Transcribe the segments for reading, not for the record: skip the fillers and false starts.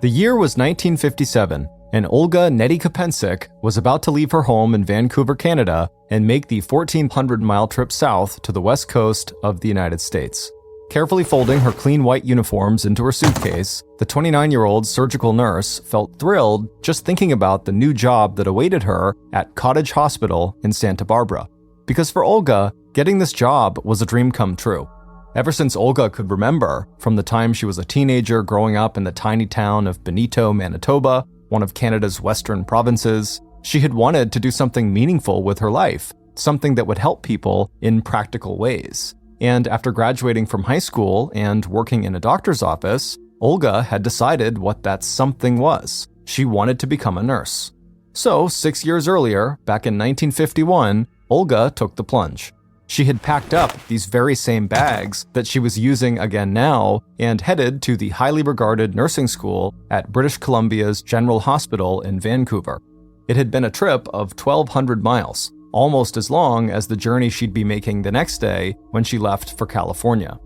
The year was 1957, and Olga Nettie Kopensik was about to leave her home in Vancouver, Canada, and make the 1,400-mile trip south to the west coast of the United States. Carefully folding her clean white uniforms into her suitcase, the 29-year-old surgical nurse felt thrilled just thinking about the new job that awaited her at Cottage Hospital in Santa Barbara. Because for Olga, getting this job was a dream come true. Ever since Olga could remember, from the time she was a teenager growing up in the tiny town of Benito, Manitoba, one of Canada's western provinces, she had wanted to do something meaningful with her life, something that would help people in practical ways. And after graduating from high school and working in a doctor's office, Olga had decided what that something was. She wanted to become a nurse. So, 6 years earlier, back in 1951, Olga took the plunge. She had packed up these very same bags that she was using again now and headed to the highly regarded nursing school at British Columbia's General Hospital in Vancouver. It had been a trip of 1,200 miles, almost as long as the journey she'd be making the next day when she left for California.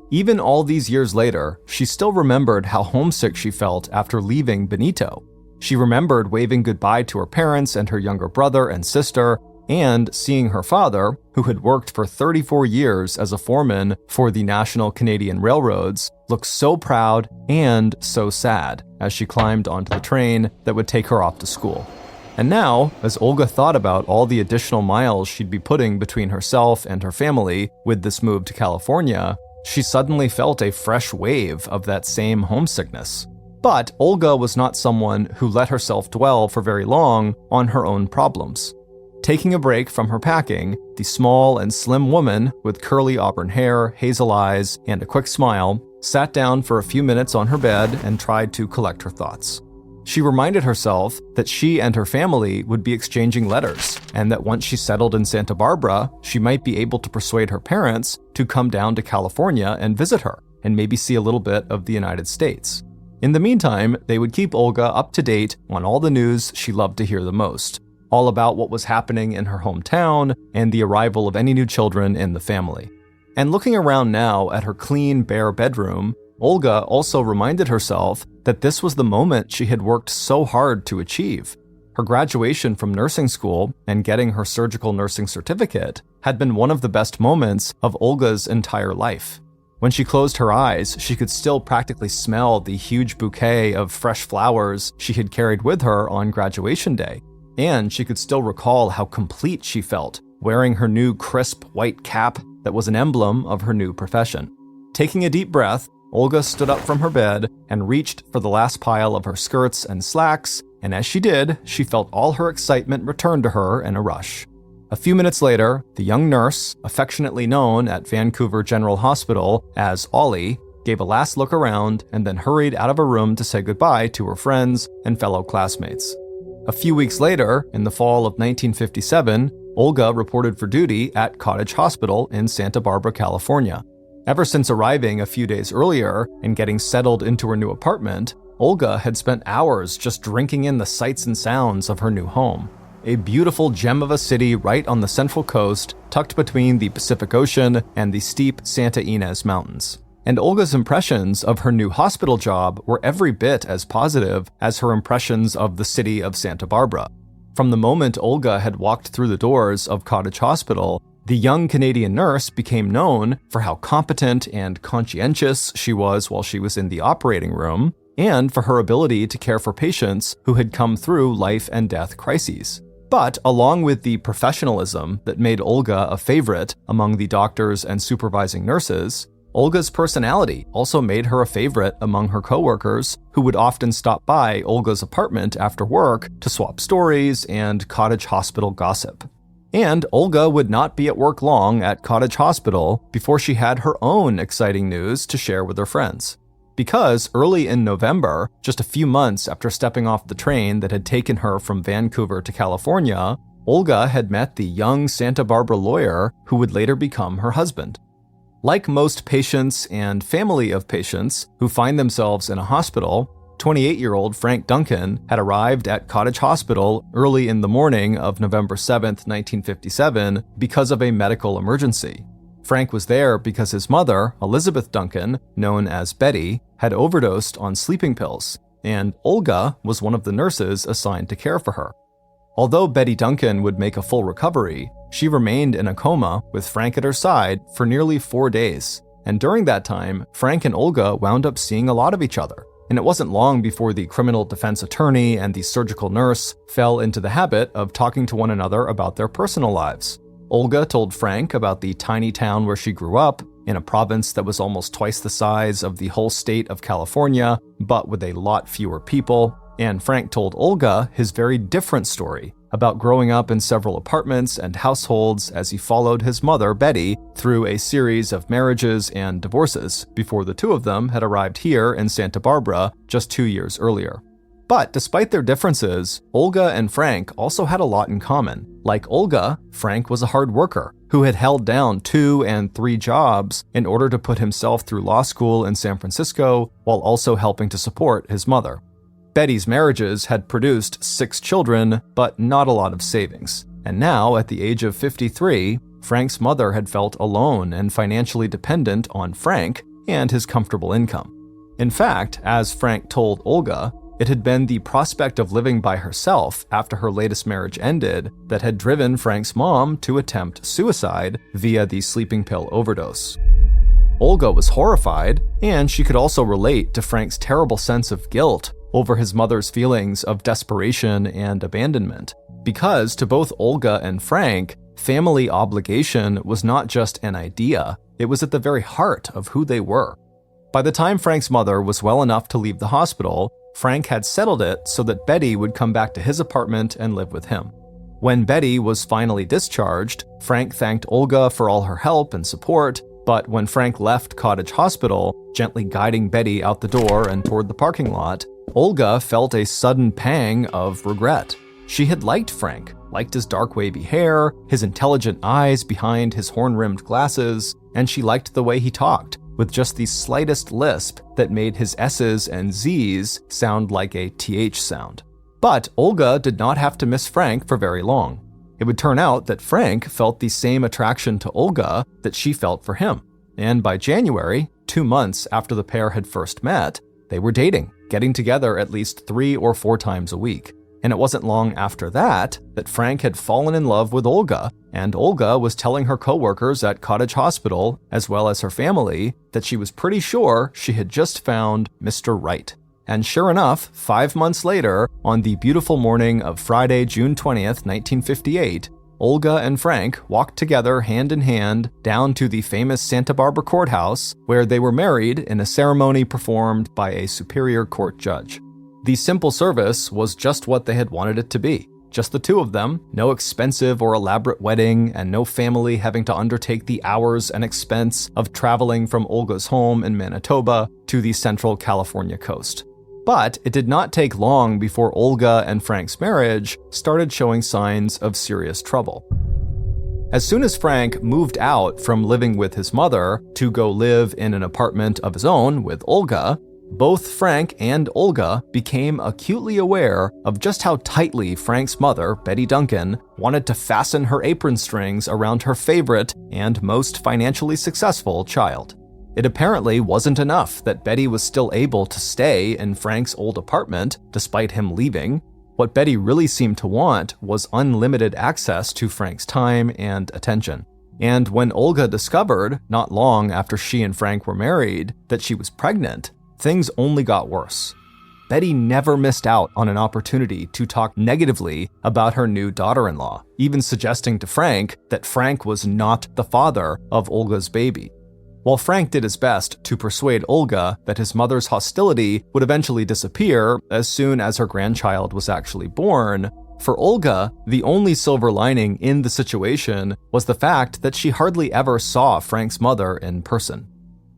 Even all these years later, she still remembered how homesick she felt after leaving Benito. She remembered waving goodbye to her parents and her younger brother and sister, and seeing her father, who had worked for 34 years as a foreman for the National Canadian Railroads, look so proud and so sad as she climbed onto the train that would take her off to school. And now, as Olga thought about all the additional miles she'd be putting between herself and her family with this move to California, she suddenly felt a fresh wave of that same homesickness. But Olga was not someone who let herself dwell for very long on her own problems. Taking a break from her packing, the small and slim woman with curly auburn hair, hazel eyes, and a quick smile sat down for a few minutes on her bed and tried to collect her thoughts. She reminded herself that she and her family would be exchanging letters, and that once she settled in Santa Barbara, she might be able to persuade her parents to come down to California and visit her, and maybe see a little bit of the United States. In the meantime, they would keep Olga up to date on all the news she loved to hear the most, all about what was happening in her hometown and the arrival of any new children in the family. And looking around now at her clean, bare bedroom, Olga also reminded herself that this was the moment she had worked so hard to achieve. Her graduation from nursing school and getting her surgical nursing certificate had been one of the best moments of Olga's entire life. When she closed her eyes, she could still practically smell the huge bouquet of fresh flowers she had carried with her on graduation day. And she could still recall how complete she felt, wearing her new crisp white cap that was an emblem of her new profession. Taking a deep breath, Olga stood up from her bed and reached for the last pile of her skirts and slacks, and as she did, she felt all her excitement return to her in a rush. A few minutes later, the young nurse, affectionately known at Vancouver General Hospital as Ollie, gave a last look around and then hurried out of her room to say goodbye to her friends and fellow classmates. A few weeks later, in the fall of 1957, Olga reported for duty at Cottage Hospital in Santa Barbara, California. Ever since arriving a few days earlier and getting settled into her new apartment, Olga had spent hours just drinking in the sights and sounds of her new home. A beautiful gem of a city right on the central coast, tucked between the Pacific Ocean and the steep Santa Ynez Mountains. And Olga's impressions of her new hospital job were every bit as positive as her impressions of the city of Santa Barbara. From the moment Olga had walked through the doors of Cottage Hospital, the young Canadian nurse became known for how competent and conscientious she was while she was in the operating room, and for her ability to care for patients who had come through life and death crises. But along with the professionalism that made Olga a favorite among the doctors and supervising nurses, Olga's personality also made her a favorite among her coworkers, who would often stop by Olga's apartment after work to swap stories and Cottage Hospital gossip. And Olga would not be at work long at Cottage Hospital before she had her own exciting news to share with her friends. Because early in November, just a few months after stepping off the train that had taken her from Vancouver to California, Olga had met the young Santa Barbara lawyer who would later become her husband. Like most patients and family of patients who find themselves in a hospital, 28-year-old Frank Duncan had arrived at Cottage Hospital early in the morning of November 7, 1957, because of a medical emergency. Frank was there because his mother, Elizabeth Duncan, known as Betty, had overdosed on sleeping pills, and Olga was one of the nurses assigned to care for her. Although Betty Duncan would make a full recovery, she remained in a coma with Frank at her side for nearly 4 days. And during that time, Frank and Olga wound up seeing a lot of each other. And it wasn't long before the criminal defense attorney and the surgical nurse fell into the habit of talking to one another about their personal lives. Olga told Frank about the tiny town where she grew up, in a province that was almost twice the size of the whole state of California, but with a lot fewer people. And Frank told Olga his very different story about growing up in several apartments and households as he followed his mother, Betty, through a series of marriages and divorces before the two of them had arrived here in Santa Barbara just 2 years earlier. But despite their differences, Olga and Frank also had a lot in common. Like Olga, Frank was a hard worker who had held down 2 and 3 jobs in order to put himself through law school in San Francisco while also helping to support his mother. Betty's marriages had produced 6 children, but not a lot of savings. And now, at the age of 53, Frank's mother had felt alone and financially dependent on Frank and his comfortable income. In fact, as Frank told Olga, it had been the prospect of living by herself after her latest marriage ended that had driven Frank's mom to attempt suicide via the sleeping pill overdose. Olga was horrified, and she could also relate to Frank's terrible sense of guilt over his mother's feelings of desperation and abandonment, because to both Olga and Frank, family obligation was not just an idea, it was at the very heart of who they were. By the time Frank's mother was well enough to leave the hospital, Frank had settled it so that Betty would come back to his apartment and live with him. When Betty was finally discharged, Frank thanked Olga for all her help and support, but when Frank left Cottage Hospital, gently guiding Betty out the door and toward the parking lot, Olga felt a sudden pang of regret. She had liked Frank, liked his dark wavy hair, his intelligent eyes behind his horn-rimmed glasses, and she liked the way he talked, with just the slightest lisp that made his S's and Z's sound like a TH sound. But Olga did not have to miss Frank for very long. It would turn out that Frank felt the same attraction to Olga that she felt for him. And by January, 2 months after the pair had first met, they were dating, getting together at least 3 or 4 times a week. And it wasn't long after that Frank had fallen in love with Olga, and Olga was telling her coworkers at Cottage Hospital, as well as her family, that she was pretty sure she had just found Mr. Right. And sure enough, 5 months later, on the beautiful morning of Friday, June 20th, 1958, Olga and Frank walked together hand in hand down to the famous Santa Barbara courthouse, where they were married in a ceremony performed by a superior court judge. The simple service was just what they had wanted it to be. Just the two of them, no expensive or elaborate wedding, and no family having to undertake the hours and expense of traveling from Olga's home in Manitoba to the central California coast. But it did not take long before Olga and Frank's marriage started showing signs of serious trouble. As soon as Frank moved out from living with his mother to go live in an apartment of his own with Olga, both Frank and Olga became acutely aware of just how tightly Frank's mother, Betty Duncan, wanted to fasten her apron strings around her favorite and most financially successful child. It apparently wasn't enough that Betty was still able to stay in Frank's old apartment despite him leaving. What Betty really seemed to want was unlimited access to Frank's time and attention. And when Olga discovered, not long after she and Frank were married, that she was pregnant, things only got worse. Betty never missed out on an opportunity to talk negatively about her new daughter-in-law, even suggesting to Frank that Frank was not the father of Olga's baby. While Frank did his best to persuade Olga that his mother's hostility would eventually disappear as soon as her grandchild was actually born, for Olga, the only silver lining in the situation was the fact that she hardly ever saw Frank's mother in person.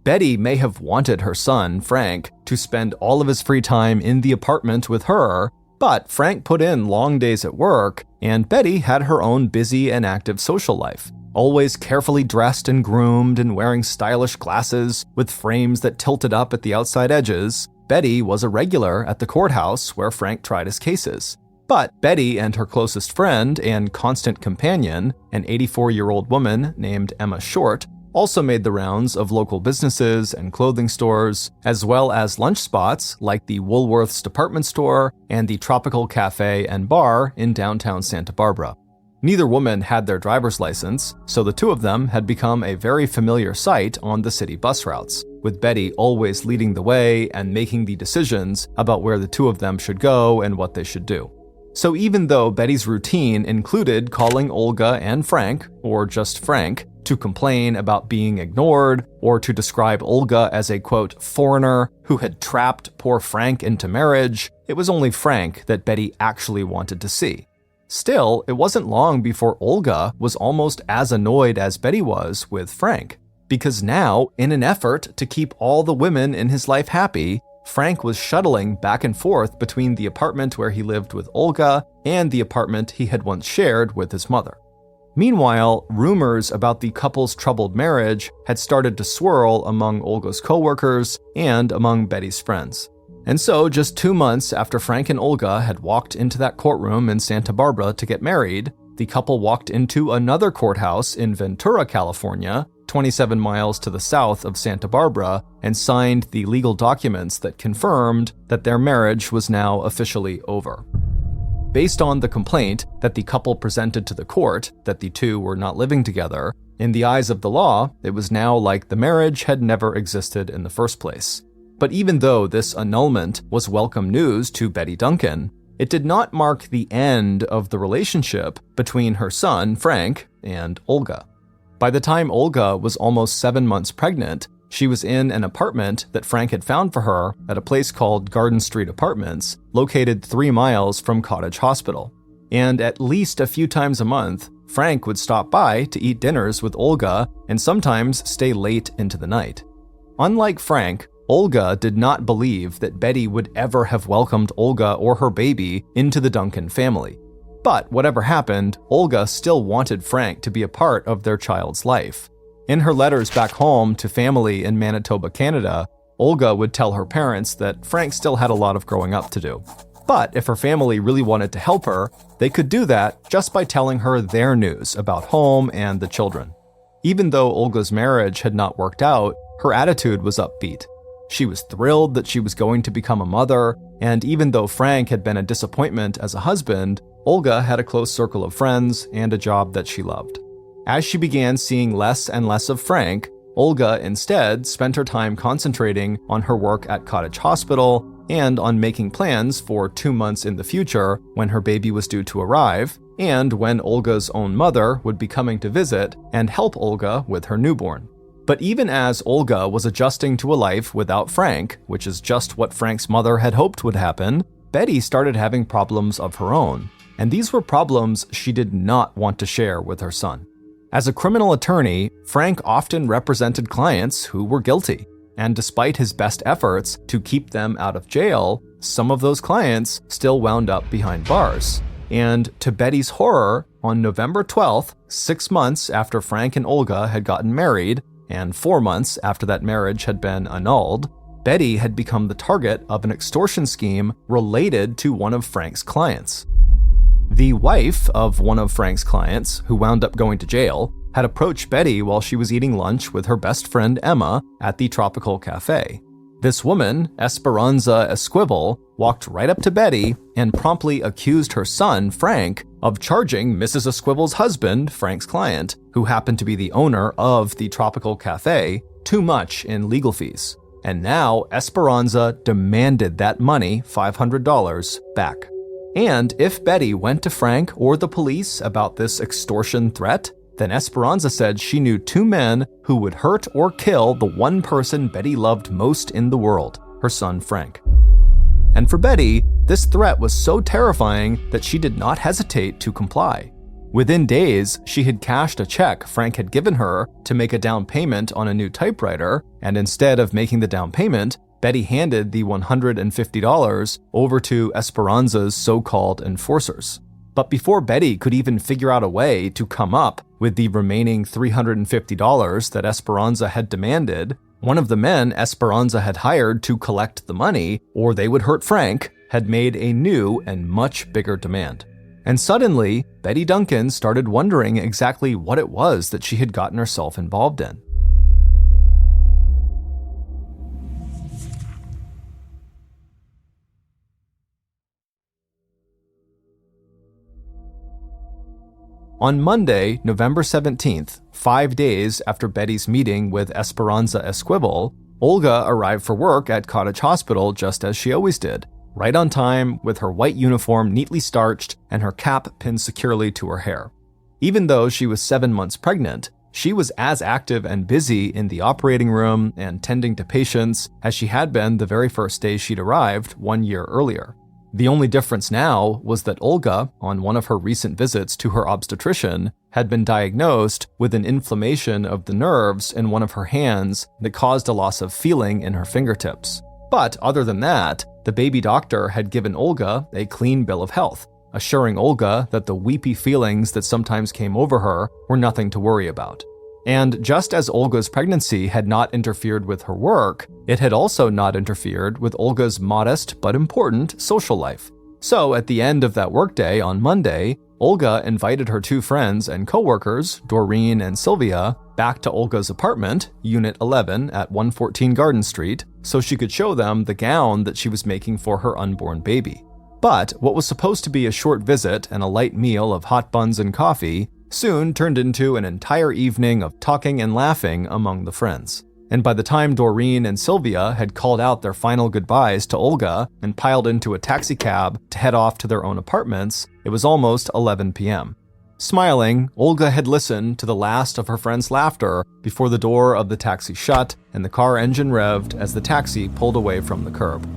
Betty may have wanted her son, Frank, to spend all of his free time in the apartment with her, but Frank put in long days at work, and Betty had her own busy and active social life. Always carefully dressed and groomed and wearing stylish glasses with frames that tilted up at the outside edges, Betty was a regular at the courthouse where Frank tried his cases. But Betty and her closest friend and constant companion, an 84-year-old woman named Emma Short, also made the rounds of local businesses and clothing stores, as well as lunch spots like the Woolworth's department store and the Tropical Cafe and Bar in downtown Santa Barbara. Neither woman had their driver's license, so the two of them had become a very familiar sight on the city bus routes, with Betty always leading the way and making the decisions about where the two of them should go and what they should do. So even though Betty's routine included calling Olga and Frank, or just Frank, to complain about being ignored or to describe Olga as a, quote, foreigner who had trapped poor Frank into marriage, it was only Frank that Betty actually wanted to see. Still, it wasn't long before Olga was almost as annoyed as Betty was with Frank, because now, in an effort to keep all the women in his life happy, Frank was shuttling back and forth between the apartment where he lived with Olga and the apartment he had once shared with his mother. Meanwhile, rumors about the couple's troubled marriage had started to swirl among Olga's coworkers and among Betty's friends. And so, just 2 months after Frank and Olga had walked into that courtroom in Santa Barbara to get married, the couple walked into another courthouse in Ventura, California, 27 miles to the south of Santa Barbara, and signed the legal documents that confirmed that their marriage was now officially over. Based on the complaint that the couple presented to the court that the two were not living together, in the eyes of the law, it was now like the marriage had never existed in the first place. But even though this annulment was welcome news to Betty Duncan, it did not mark the end of the relationship between her son, Frank, and Olga. By the time Olga was almost 7 months pregnant, she was in an apartment that Frank had found for her at a place called Garden Street Apartments, located 3 miles from Cottage Hospital. And at least a few times a month, Frank would stop by to eat dinners with Olga and sometimes stay late into the night. Unlike Frank, Olga did not believe that Betty would ever have welcomed Olga or her baby into the Duncan family. But whatever happened, Olga still wanted Frank to be a part of their child's life. In her letters back home to family in Manitoba, Canada, Olga would tell her parents that Frank still had a lot of growing up to do. But if her family really wanted to help her, they could do that just by telling her their news about home and the children. Even though Olga's marriage had not worked out, her attitude was upbeat. She was thrilled that she was going to become a mother, and even though Frank had been a disappointment as a husband, Olga had a close circle of friends and a job that she loved. As she began seeing less and less of Frank, Olga instead spent her time concentrating on her work at Cottage Hospital and on making plans for 2 months in the future when her baby was due to arrive, and when Olga's own mother would be coming to visit and help Olga with her newborn. But even as Olga was adjusting to a life without Frank, which is just what Frank's mother had hoped would happen, Betty started having problems of her own, and these were problems she did not want to share with her son. As a criminal attorney, Frank often represented clients who were guilty, and despite his best efforts to keep them out of jail, some of those clients still wound up behind bars. And to Betty's horror, on November 12th, 6 months after Frank and Olga had gotten married, and 4 months after that marriage had been annulled, Betty had become the target of an extortion scheme related to one of Frank's clients. The wife of one of Frank's clients, who wound up going to jail, had approached Betty while she was eating lunch with her best friend Emma at the Tropical Cafe. This woman, Esperanza Esquivel, walked right up to Betty and promptly accused her son, Frank, of charging Mrs. Esquivel's husband, Frank's client, who happened to be the owner of the Tropical Cafe, too much in legal fees. And now Esperanza demanded that money, $500, back. And if Betty went to Frank or the police about this extortion threat, then Esperanza said she knew 2 men who would hurt or kill the one person Betty loved most in the world, her son Frank. And for Betty, this threat was so terrifying that she did not hesitate to comply. Within days, she had cashed a check Frank had given her to make a down payment on a new typewriter, and instead of making the down payment, Betty handed the $150 over to Esperanza's so-called enforcers. But before Betty could even figure out a way to come up with the remaining $350 that Esperanza had demanded, one of the men Esperanza had hired to collect the money, or they would hurt Frank, had made a new and much bigger demand. And suddenly, Betty Duncan started wondering exactly what it was that she had gotten herself involved in. On Monday, November 17th, 5 days after Betty's meeting with Esperanza Esquivel, Olga arrived for work at Cottage Hospital just as she always did, right on time with her white uniform neatly starched and her cap pinned securely to her hair. Even though she was 7 months pregnant, she was as active and busy in the operating room and tending to patients as she had been the very first day she'd arrived 1 year earlier. The only difference now was that Olga, on one of her recent visits to her obstetrician, had been diagnosed with an inflammation of the nerves in one of her hands that caused a loss of feeling in her fingertips. But other than that, the baby doctor had given Olga a clean bill of health, assuring Olga that the weepy feelings that sometimes came over her were nothing to worry about. And just as Olga's pregnancy had not interfered with her work, it had also not interfered with Olga's modest but important social life. So at the end of that workday on Monday, Olga invited her 2 friends and coworkers, Doreen and Sylvia, back to Olga's apartment, Unit 11 at 114 Garden Street, so she could show them the gown that she was making for her unborn baby. But what was supposed to be a short visit and a light meal of hot buns and coffee soon turned into an entire evening of talking and laughing among the friends. And by the time Doreen and Sylvia had called out their final goodbyes to Olga and piled into a taxicab to head off to their own apartments, it was almost 11 p.m. Smiling, Olga had listened to the last of her friends' laughter before the door of the taxi shut and the car engine revved as the taxi pulled away from the curb.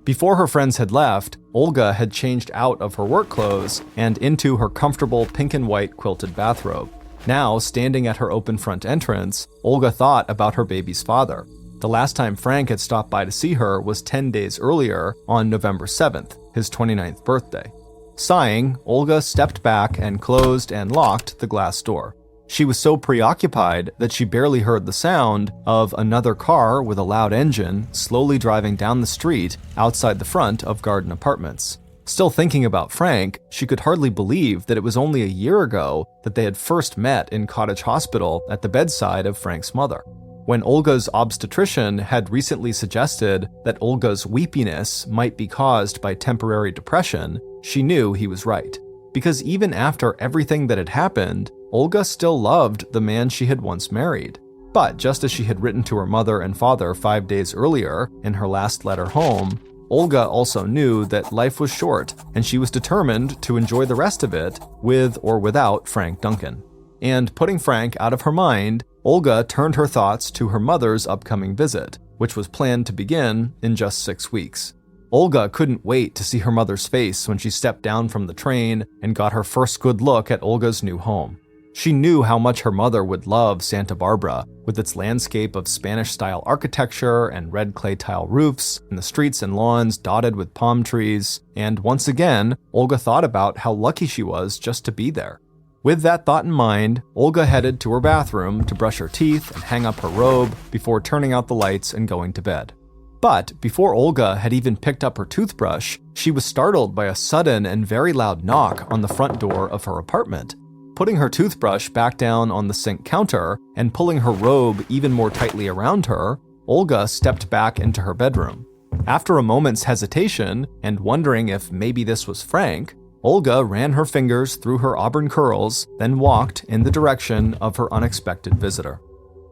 Before her friends had left, Olga had changed out of her work clothes and into her comfortable pink and white quilted bathrobe. Now, standing at her open front entrance, Olga thought about her baby's father. The last time Frank had stopped by to see her was 10 days earlier on November 7th, his 29th birthday. Sighing, Olga stepped back and closed and locked the glass door. She was so preoccupied that she barely heard the sound of another car with a loud engine slowly driving down the street outside the front of Garden Apartments. Still thinking about Frank, she could hardly believe that it was only a year ago that they had first met in Cottage Hospital at the bedside of Frank's mother. When Olga's obstetrician had recently suggested that Olga's weepiness might be caused by temporary depression, she knew he was right. Because even after everything that had happened, Olga still loved the man she had once married. But just as she had written to her mother and father 5 days earlier in her last letter home, Olga also knew that life was short and she was determined to enjoy the rest of it with or without Frank Duncan. And putting Frank out of her mind, Olga turned her thoughts to her mother's upcoming visit, which was planned to begin in just 6 weeks. Olga couldn't wait to see her mother's face when she stepped down from the train and got her first good look at Olga's new home. She knew how much her mother would love Santa Barbara, with its landscape of Spanish-style architecture and red clay tile roofs, and the streets and lawns dotted with palm trees, and once again, Olga thought about how lucky she was just to be there. With that thought in mind, Olga headed to her bathroom to brush her teeth and hang up her robe before turning out the lights and going to bed. But before Olga had even picked up her toothbrush, she was startled by a sudden and very loud knock on the front door of her apartment. Putting her toothbrush back down on the sink counter and pulling her robe even more tightly around her, Olga stepped back into her bedroom. After a moment's hesitation and wondering if maybe this was Frank, Olga ran her fingers through her auburn curls, then walked in the direction of her unexpected visitor.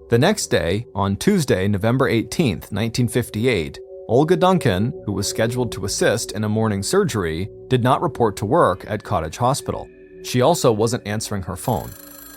The next day, on Tuesday, November 18th, 1958, Olga Duncan, who was scheduled to assist in a morning surgery, did not report to work at Cottage Hospital. She also wasn't answering her phone.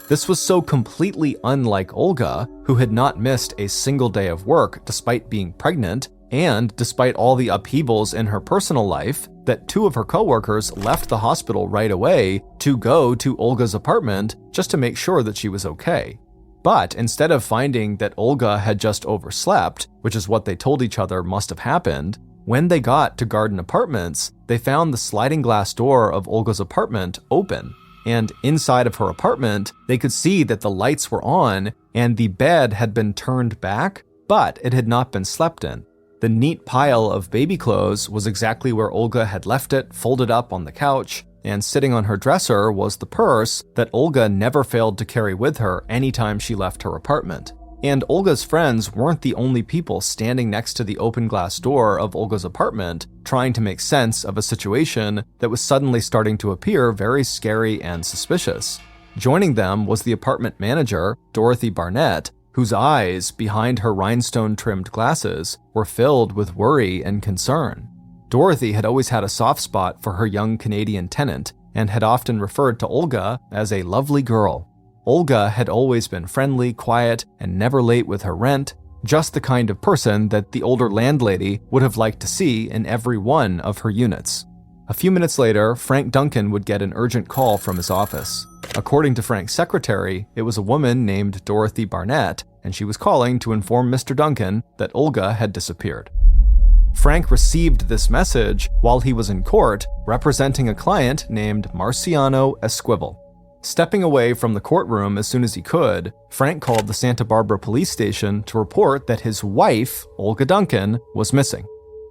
This was so completely unlike Olga, who had not missed a single day of work despite being pregnant, and despite all the upheavals in her personal life, that 2 of her coworkers left the hospital right away to go to Olga's apartment just to make sure that she was okay. But instead of finding that Olga had just overslept, which is what they told each other must have happened, when they got to Garden Apartments, they found the sliding glass door of Olga's apartment open. And inside of her apartment, they could see that the lights were on and the bed had been turned back, but it had not been slept in. The neat pile of baby clothes was exactly where Olga had left it, folded up on the couch, and sitting on her dresser was the purse that Olga never failed to carry with her anytime she left her apartment. And Olga's friends weren't the only people standing next to the open glass door of Olga's apartment, trying to make sense of a situation that was suddenly starting to appear very scary and suspicious. Joining them was the apartment manager, Dorothy Barnett, whose eyes, behind her rhinestone-trimmed glasses, were filled with worry and concern. Dorothy had always had a soft spot for her young Canadian tenant and had often referred to Olga as a lovely girl. Olga had always been friendly, quiet, and never late with her rent, just the kind of person that the older landlady would have liked to see in every one of her units. A few minutes later, Frank Duncan would get an urgent call from his office. According to Frank's secretary, it was a woman named Dorothy Barnett, and she was calling to inform Mr. Duncan that Olga had disappeared. Frank received this message while he was in court representing a client named Marciano Esquivel. Stepping away from the courtroom as soon as he could, Frank called the Santa Barbara police station to report that his wife, Olga Duncan, was missing.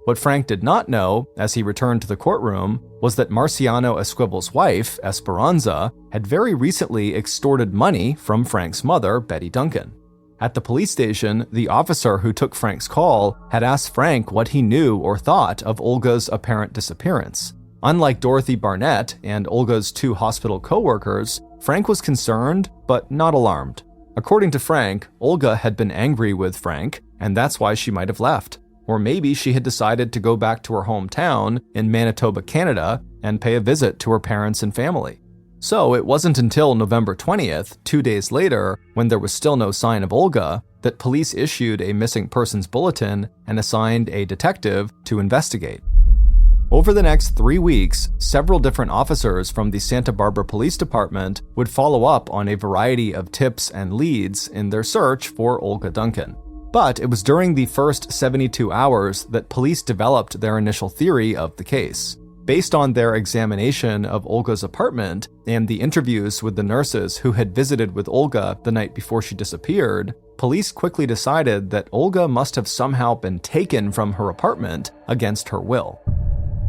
What Frank did not know, as he returned to the courtroom, was that Marciano Esquivel's wife, Esperanza, had very recently extorted money from Frank's mother, Betty Duncan. At the police station, the officer who took Frank's call had asked Frank what he knew or thought of Olga's apparent disappearance. Unlike Dorothy Barnett and Olga's two hospital co-workers, Frank was concerned, but not alarmed. According to Frank, Olga had been angry with Frank, and that's why she might have left. Or maybe she had decided to go back to her hometown in Manitoba, Canada, and pay a visit to her parents and family. So it wasn't until November 20th, 2 days later, when there was still no sign of Olga, that police issued a missing persons bulletin and assigned a detective to investigate. Over the next 3 weeks, several different officers from the Santa Barbara Police Department would follow up on a variety of tips and leads in their search for Olga Duncan. But it was during the first 72 hours that police developed their initial theory of the case. Based on their examination of Olga's apartment and the interviews with the nurses who had visited with Olga the night before she disappeared, police quickly decided that Olga must have somehow been taken from her apartment against her will.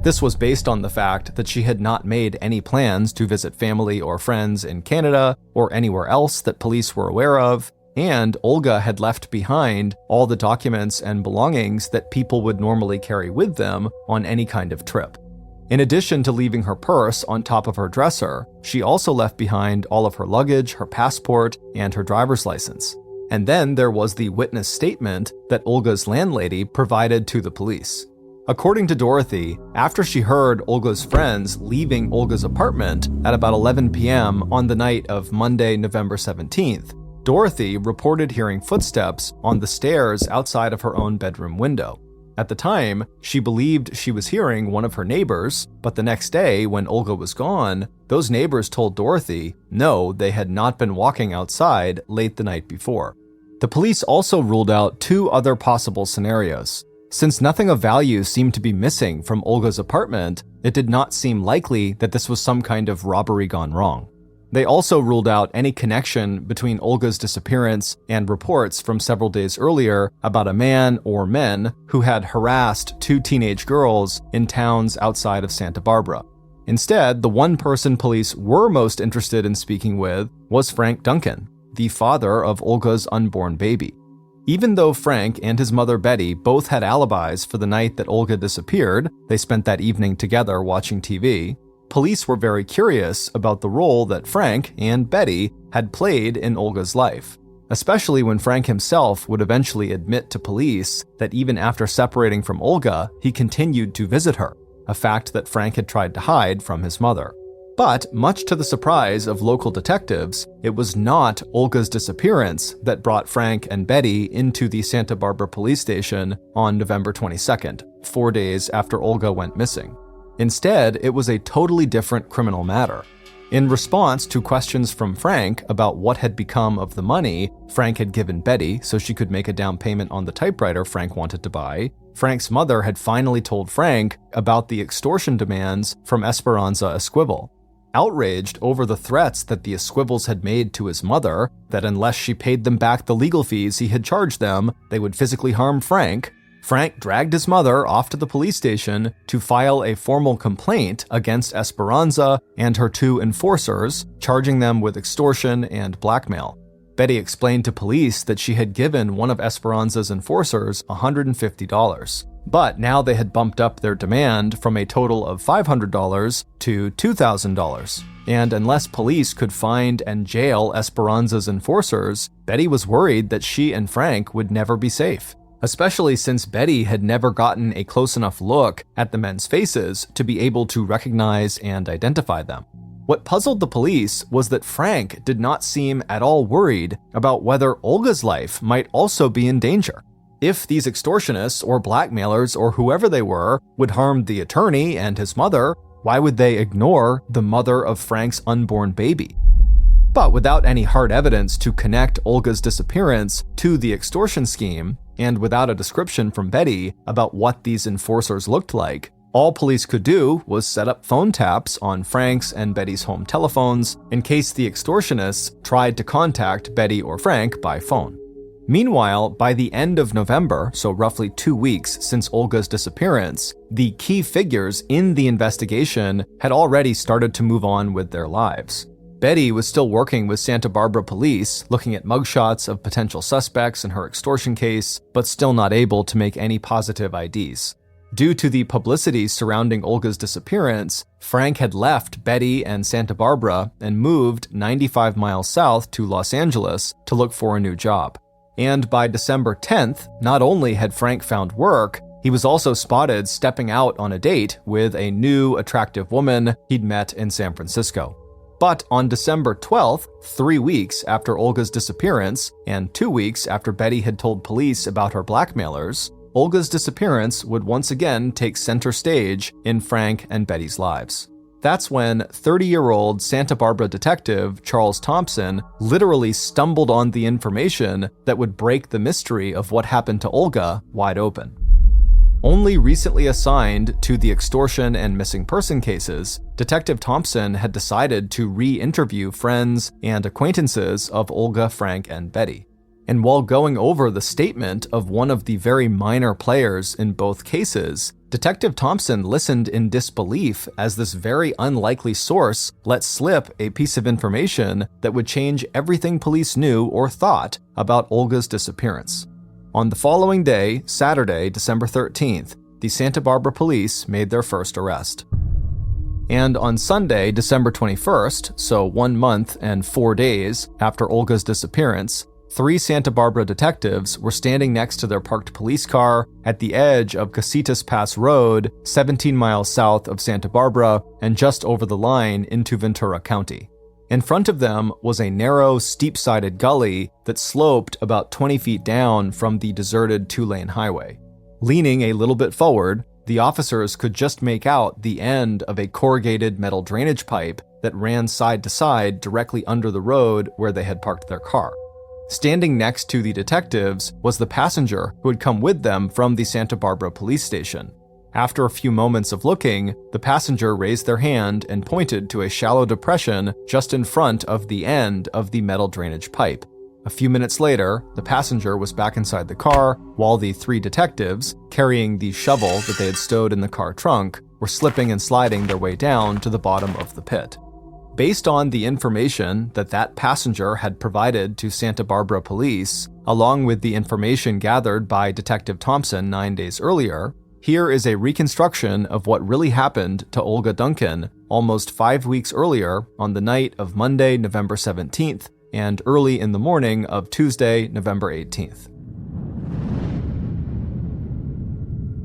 This was based on the fact that she had not made any plans to visit family or friends in Canada or anywhere else that police were aware of, and Olga had left behind all the documents and belongings that people would normally carry with them on any kind of trip. In addition to leaving her purse on top of her dresser, she also left behind all of her luggage, her passport, and her driver's license. And then there was the witness statement that Olga's landlady provided to the police. According to Dorothy, after she heard Olga's friends leaving Olga's apartment at about 11 p.m. on the night of Monday, November 17th, Dorothy reported hearing footsteps on the stairs outside of her own bedroom window. At the time, she believed she was hearing one of her neighbors, but the next day, when Olga was gone, those neighbors told Dorothy no, they had not been walking outside late the night before. The police also ruled out 2 other possible scenarios. Since nothing of value seemed to be missing from Olga's apartment, it did not seem likely that this was some kind of robbery gone wrong. They also ruled out any connection between Olga's disappearance and reports from several days earlier about a man or men who had harassed 2 teenage girls in towns outside of Santa Barbara. Instead, the one person police were most interested in speaking with was Frank Duncan, the father of Olga's unborn baby. Even though Frank and his mother Betty both had alibis for the night that Olga disappeared, they spent that evening together watching TV, police were very curious about the role that Frank and Betty had played in Olga's life, especially when Frank himself would eventually admit to police that even after separating from Olga, he continued to visit her, a fact that Frank had tried to hide from his mother. But, much to the surprise of local detectives, it was not Olga's disappearance that brought Frank and Betty into the Santa Barbara police station on November 22nd, 4 days after Olga went missing. Instead, it was a totally different criminal matter. In response to questions from Frank about what had become of the money Frank had given Betty so she could make a down payment on the typewriter Frank wanted to buy, Frank's mother had finally told Frank about the extortion demands from Esperanza Esquivel. Outraged over the threats that the Esquivels had made to his mother, that unless she paid them back the legal fees he had charged them, they would physically harm Frank, Frank dragged his mother off to the police station to file a formal complaint against Esperanza and her 2 enforcers, charging them with extortion and blackmail. Betty explained to police that she had given one of Esperanza's enforcers $150, but now they had bumped up their demand from a total of $500 to $2,000. And unless police could find and jail Esperanza's enforcers, Betty was worried that she and Frank would never be safe, especially since Betty had never gotten a close enough look at the men's faces to be able to recognize and identify them. What puzzled the police was that Frank did not seem at all worried about whether Olga's life might also be in danger. If these extortionists or blackmailers or whoever they were would harm the attorney and his mother, why would they ignore the mother of Frank's unborn baby? But without any hard evidence to connect Olga's disappearance to the extortion scheme, and without a description from Betty about what these enforcers looked like, all police could do was set up phone taps on Frank's and Betty's home telephones in case the extortionists tried to contact Betty or Frank by phone. Meanwhile, by the end of November, so roughly 2 weeks since Olga's disappearance, the key figures in the investigation had already started to move on with their lives. Betty was still working with Santa Barbara police, looking at mugshots of potential suspects in her extortion case, but still not able to make any positive IDs. Due to the publicity surrounding Olga's disappearance, Frank had left Betty and Santa Barbara and moved 95 miles south to Los Angeles to look for a new job. And by December 10th, not only had Frank found work, he was also spotted stepping out on a date with a new, attractive woman he'd met in San Francisco. But on December 12th, 3 weeks after Olga's disappearance, and 2 weeks after Betty had told police about her blackmailers, Olga's disappearance would once again take center stage in Frank and Betty's lives. That's when 30-year-old Santa Barbara detective Charles Thompson literally stumbled on the information that would break the mystery of what happened to Olga wide open. Only recently assigned to the extortion and missing person cases, Detective Thompson had decided to re-interview friends and acquaintances of Olga, Frank, and Betty. And while going over the statement of one of the very minor players in both cases, Detective Thompson listened in disbelief as this very unlikely source let slip a piece of information that would change everything police knew or thought about Olga's disappearance. On the following day, Saturday, December 13th, the Santa Barbara police made their first arrest. And on Sunday, December 21st, so 1 month and 4 days after Olga's disappearance, 3 Santa Barbara detectives were standing next to their parked police car at the edge of Casitas Pass Road, 17 miles south of Santa Barbara and just over the line into Ventura County. In front of them was a narrow, steep-sided gully that sloped about 20 feet down from the deserted 2-lane highway. Leaning a little bit forward, the officers could just make out the end of a corrugated metal drainage pipe that ran side to side directly under the road where they had parked their car. Standing next to the detectives was the passenger who had come with them from the Santa Barbara police station. After a few moments of looking, the passenger raised their hand and pointed to a shallow depression just in front of the end of the metal drainage pipe. A few minutes later, the passenger was back inside the car, while the 3 detectives, carrying the shovel that they had stowed in the car trunk, were slipping and sliding their way down to the bottom of the pit. Based on the information that passenger had provided to Santa Barbara police, along with the information gathered by Detective Thompson 9 days earlier, here is a reconstruction of what really happened to Olga Duncan almost 5 weeks earlier on the night of Monday, November 17th, and early in the morning of Tuesday, November 18th.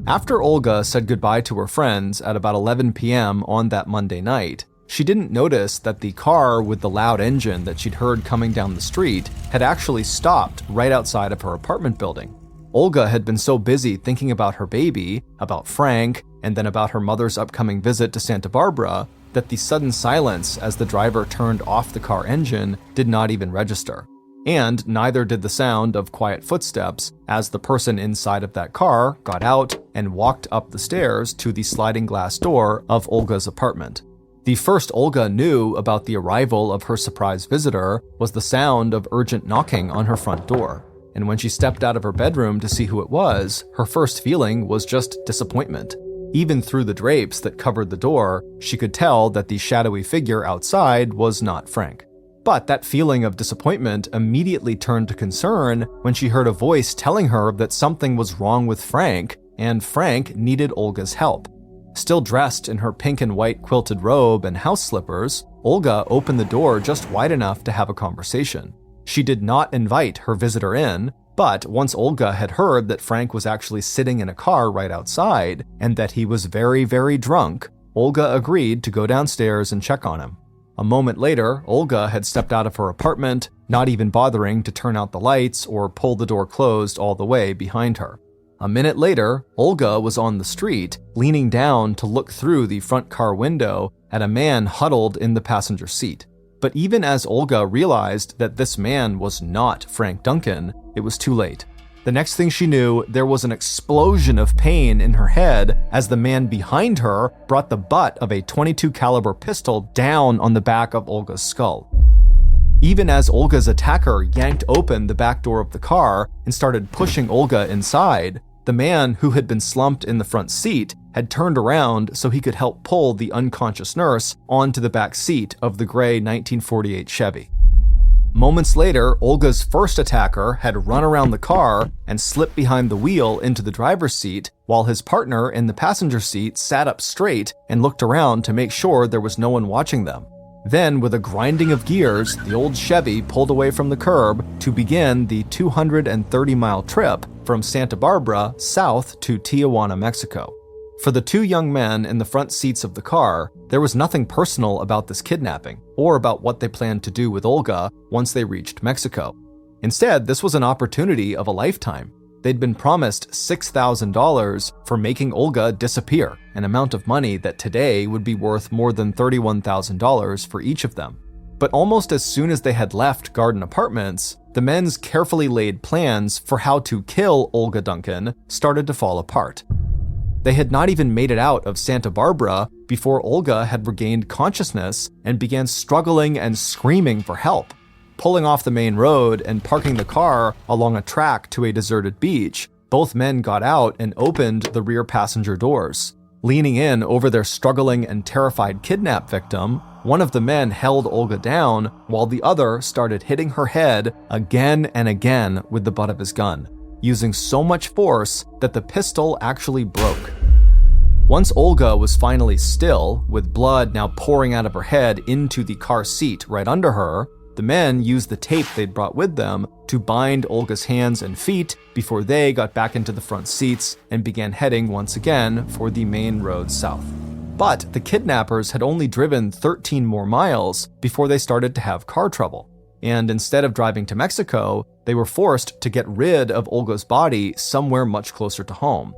After Olga said goodbye to her friends at about 11 p.m. on that Monday night, she didn't notice that the car with the loud engine that she'd heard coming down the street had actually stopped right outside of her apartment building. Olga had been so busy thinking about her baby, about Frank, and then about her mother's upcoming visit to Santa Barbara that the sudden silence as the driver turned off the car engine did not even register. And neither did the sound of quiet footsteps as the person inside of that car got out and walked up the stairs to the sliding glass door of Olga's apartment. The first Olga knew about the arrival of her surprise visitor was the sound of urgent knocking on her front door. And when she stepped out of her bedroom to see who it was, her first feeling was just disappointment. Even through the drapes that covered the door, she could tell that the shadowy figure outside was not Frank. But that feeling of disappointment immediately turned to concern when she heard a voice telling her that something was wrong with Frank, and Frank needed Olga's help. Still dressed in her pink and white quilted robe and house slippers, Olga opened the door just wide enough to have a conversation. She did not invite her visitor in, but once Olga had heard that Frank was actually sitting in a car right outside and that he was very, very drunk, Olga agreed to go downstairs and check on him. A moment later, Olga had stepped out of her apartment, not even bothering to turn out the lights or pull the door closed all the way behind her. A minute later, Olga was on the street, leaning down to look through the front car window at a man huddled in the passenger seat. But even as Olga realized that this man was not Frank Duncan, it was too late. The next thing she knew, there was an explosion of pain in her head as the man behind her brought the butt of a .22 caliber pistol down on the back of Olga's skull. Even as Olga's attacker yanked open the back door of the car and started pushing Olga inside, the man who had been slumped in the front seat had turned around so he could help pull the unconscious nurse onto the back seat of the gray 1948 Chevy. Moments later, Olga's first attacker had run around the car and slipped behind the wheel into the driver's seat, while his partner in the passenger seat sat up straight and looked around to make sure there was no one watching them. Then, with a grinding of gears, the old Chevy pulled away from the curb to begin the 230-mile trip from Santa Barbara south to Tijuana, Mexico. For the two young men in the front seats of the car, there was nothing personal about this kidnapping or about what they planned to do with Olga once they reached Mexico. Instead, this was an opportunity of a lifetime. They'd been promised $6,000 for making Olga disappear, an amount of money that today would be worth more than $31,000 for each of them. But almost as soon as they had left Garden Apartments, the men's carefully laid plans for how to kill Olga Duncan started to fall apart. They had not even made it out of Santa Barbara before Olga had regained consciousness and began struggling and screaming for help. Pulling off the main road and parking the car along a track to a deserted beach, both men got out and opened the rear passenger doors. Leaning in over their struggling and terrified kidnap victim, one of the men held Olga down while the other started hitting her head again and again with the butt of his gun, using so much force that the pistol actually broke. Once Olga was finally still, with blood now pouring out of her head into the car seat right under her, the men used the tape they'd brought with them to bind Olga's hands and feet before they got back into the front seats and began heading once again for the main road south. But the kidnappers had only driven 13 more miles before they started to have car trouble. And instead of driving to Mexico, they were forced to get rid of Olga's body somewhere much closer to home.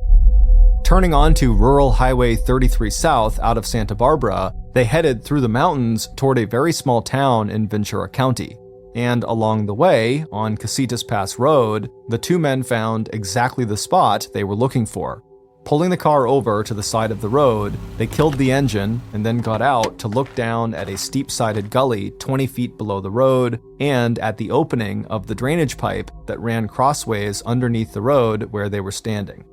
Turning onto rural Highway 33 South out of Santa Barbara, they headed through the mountains toward a very small town in Ventura County. And along the way, on Casitas Pass Road, the two men found exactly the spot they were looking for. Pulling the car over to the side of the road, they killed the engine and then got out to look down at a steep-sided gully 20 feet below the road and at the opening of the drainage pipe that ran crossways underneath the road where they were standing.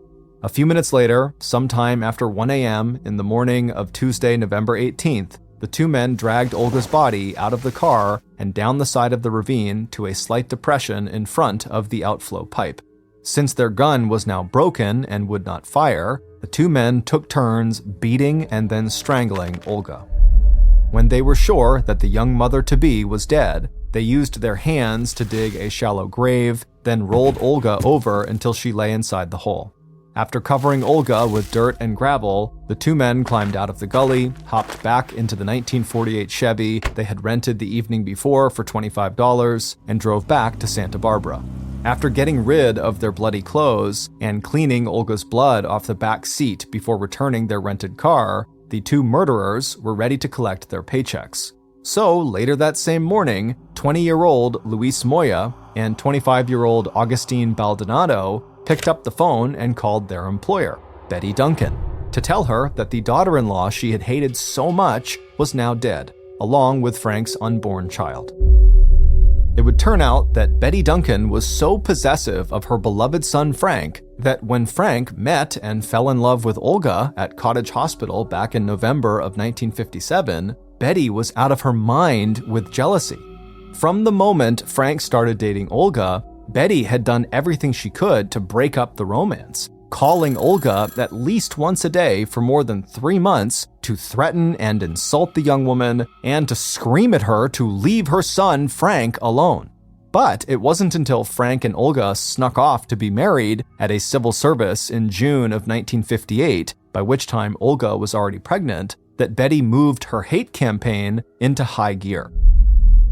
A few minutes later, sometime after 1 a.m. in the morning of Tuesday, November 18th, the two men dragged Olga's body out of the car and down the side of the ravine to a slight depression in front of the outflow pipe. Since their gun was now broken and would not fire, the two men took turns beating and then strangling Olga. When they were sure that the young mother-to-be was dead, they used their hands to dig a shallow grave, then rolled Olga over until she lay inside the hole. After covering Olga with dirt and gravel, the two men climbed out of the gully, hopped back into the 1948 Chevy they had rented the evening before for $25, and drove back to Santa Barbara. After getting rid of their bloody clothes and cleaning Olga's blood off the back seat before returning their rented car, the two murderers were ready to collect their paychecks. So, later that same morning, 20-year-old Luis Moya and 25-year-old Augustine Baldonado picked up the phone and called their employer, Betty Duncan, to tell her that the daughter-in-law she had hated so much was now dead, along with Frank's unborn child. It would turn out that Betty Duncan was so possessive of her beloved son Frank that when Frank met and fell in love with Olga at Cottage Hospital back in November of 1957, Betty was out of her mind with jealousy. From the moment Frank started dating Olga, Betty had done everything she could to break up the romance, calling Olga at least once a day for more than 3 months to threaten and insult the young woman and to scream at her to leave her son Frank alone. But it wasn't until Frank and Olga snuck off to be married at a civil service in June of 1958, by which time Olga was already pregnant, that Betty moved her hate campaign into high gear.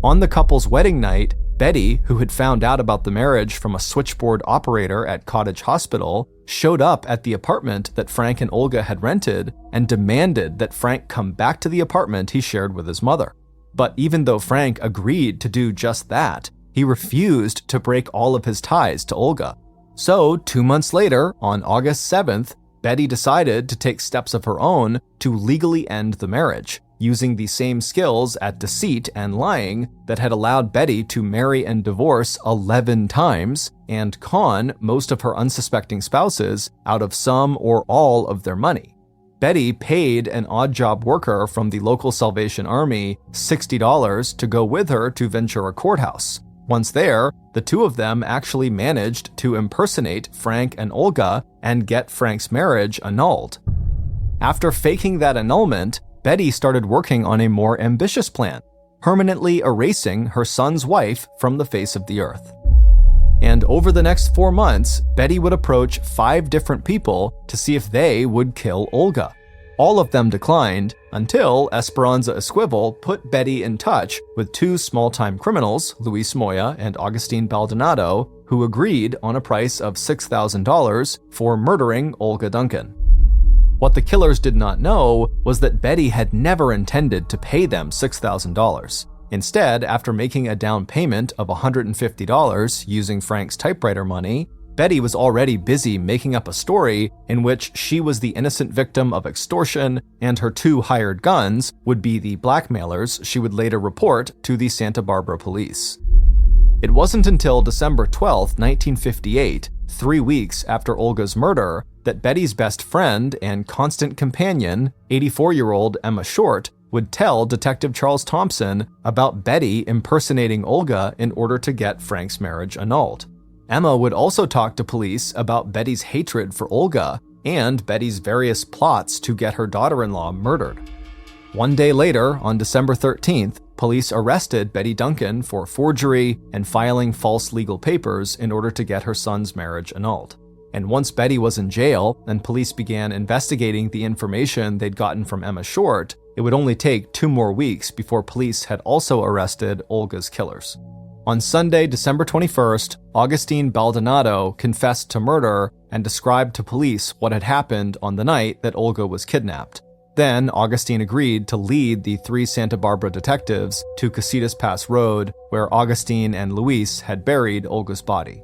On the couple's wedding night, Betty, who had found out about the marriage from a switchboard operator at Cottage Hospital, showed up at the apartment that Frank and Olga had rented and demanded that Frank come back to the apartment he shared with his mother. But even though Frank agreed to do just that, he refused to break all of his ties to Olga. So 2 months later, on August 7th, Betty decided to take steps of her own to legally end the marriage, using the same skills at deceit and lying that had allowed Betty to marry and divorce 11 times and con most of her unsuspecting spouses out of some or all of their money. Betty paid an odd-job worker from the local Salvation Army $60 to go with her to Ventura Courthouse. Once there, the two of them actually managed to impersonate Frank and Olga and get Frank's marriage annulled. After faking that annulment, Betty started working on a more ambitious plan, permanently erasing her son's wife from the face of the earth. And over the next 4 months, Betty would approach 5 different people to see if they would kill Olga. All of them declined until Esperanza Esquivel put Betty in touch with 2 small-time criminals, Luis Moya and Agustin Baldonado, who agreed on a price of $6,000 for murdering Olga Duncan. What the killers did not know was that Betty had never intended to pay them $6,000. Instead, after making a down payment of $150 using Frank's typewriter money, Betty was already busy making up a story in which she was the innocent victim of extortion and her 2 hired guns would be the blackmailers she would later report to the Santa Barbara police. It wasn't until December 12, 1958, 3 weeks after Olga's murder, that Betty's best friend and constant companion, 84-year-old Emma Short, would tell Detective Charles Thompson about Betty impersonating Olga in order to get Frank's marriage annulled. Emma would also talk to police about Betty's hatred for Olga and Betty's various plots to get her daughter-in-law murdered. 1 day later, on December 13th, police arrested Betty Duncan for forgery and filing false legal papers in order to get her son's marriage annulled. And once Betty was in jail and police began investigating the information they'd gotten from Emma Short, it would only take 2 more weeks before police had also arrested Olga's killers. On Sunday, December 21st, Agustin Baldonado confessed to murder and described to police what had happened on the night that Olga was kidnapped. Then, Agustin agreed to lead the 3 Santa Barbara detectives to Casitas Pass Road, where Agustin and Luis had buried Olga's body.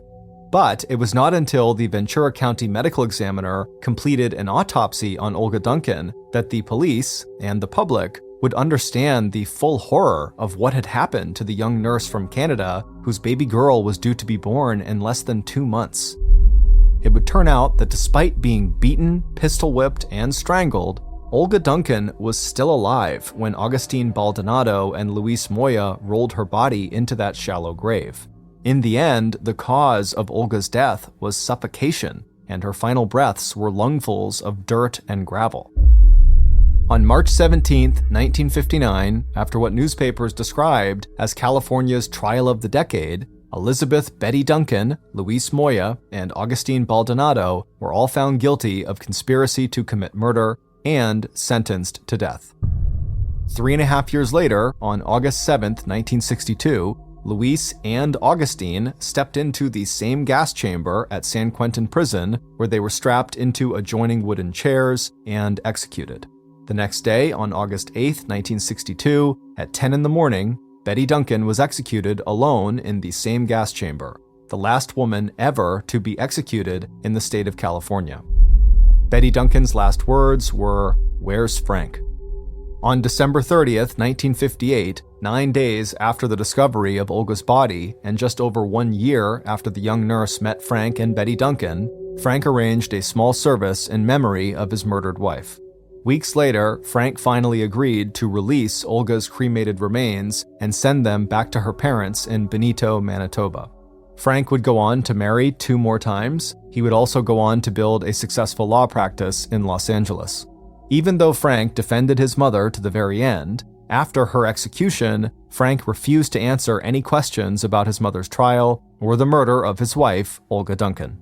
But it was not until the Ventura County medical examiner completed an autopsy on Olga Duncan that the police and the public would understand the full horror of what had happened to the young nurse from Canada whose baby girl was due to be born in less than 2 months. It would turn out that despite being beaten, pistol-whipped, and strangled, Olga Duncan was still alive when Agustin Baldonado and Luis Moya rolled her body into that shallow grave. In the end, the cause of Olga's death was suffocation, and her final breaths were lungfuls of dirt and gravel. On March 17, 1959, after what newspapers described as California's trial of the decade, Elizabeth Betty Duncan, Luis Moya, and Agustin Baldonado were all found guilty of conspiracy to commit murder and sentenced to death. 3.5 years later, on August 7, 1962, Luis and Agustin stepped into the same gas chamber at San Quentin Prison where they were strapped into adjoining wooden chairs and executed. The next day, on August 8, 1962, at 10 in the morning, Betty Duncan was executed alone in the same gas chamber, the last woman ever to be executed in the state of California. Betty Duncan's last words were, "Where's Frank?" On December 30th, 1958, 9 days after the discovery of Olga's body and just over 1 year after the young nurse met Frank and Betty Duncan, Frank arranged a small service in memory of his murdered wife. Weeks later, Frank finally agreed to release Olga's cremated remains and send them back to her parents in Benito, Manitoba. Frank would go on to marry 2 more times. He would also go on to build a successful law practice in Los Angeles. Even though Frank defended his mother to the very end, after her execution, Frank refused to answer any questions about his mother's trial or the murder of his wife, Olga Duncan.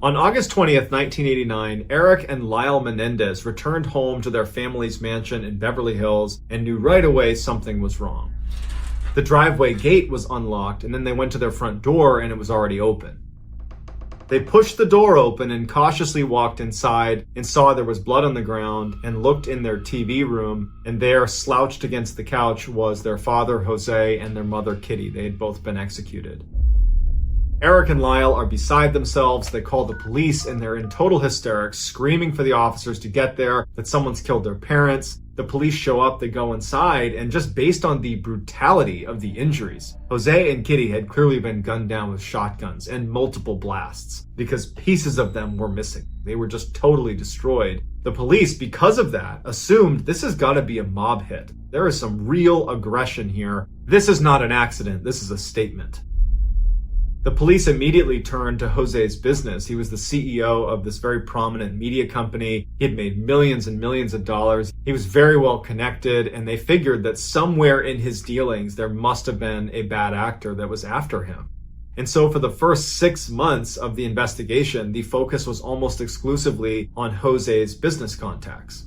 On August 20th, 1989, Eric and Lyle Menendez returned home to their family's mansion in Beverly Hills and knew right away something was wrong. The driveway gate was unlocked, and then they went to their front door and it was already open. They pushed the door open and cautiously walked inside and saw there was blood on the ground and looked in their TV room, and there, slouched against the couch, was their father, Jose, and their mother, Kitty. They had both been executed. Eric and Lyle are beside themselves. They call the police and they're in total hysterics, screaming for the officers to get there, that someone's killed their parents. The police show up, they go inside, and just based on the brutality of the injuries, Jose and Kitty had clearly been gunned down with shotguns and multiple blasts because pieces of them were missing. They were just totally destroyed. The police, because of that, assumed this has got to be a mob hit. There is some real aggression here. This is not an accident, this is a statement. The police immediately turned to Jose's business. He was the CEO of this very prominent media company. He had made millions and millions of dollars. He was very well connected, and they figured that somewhere in his dealings there must have been a bad actor that was after him. And so for the first 6 months of the investigation, the focus was almost exclusively on Jose's business contacts.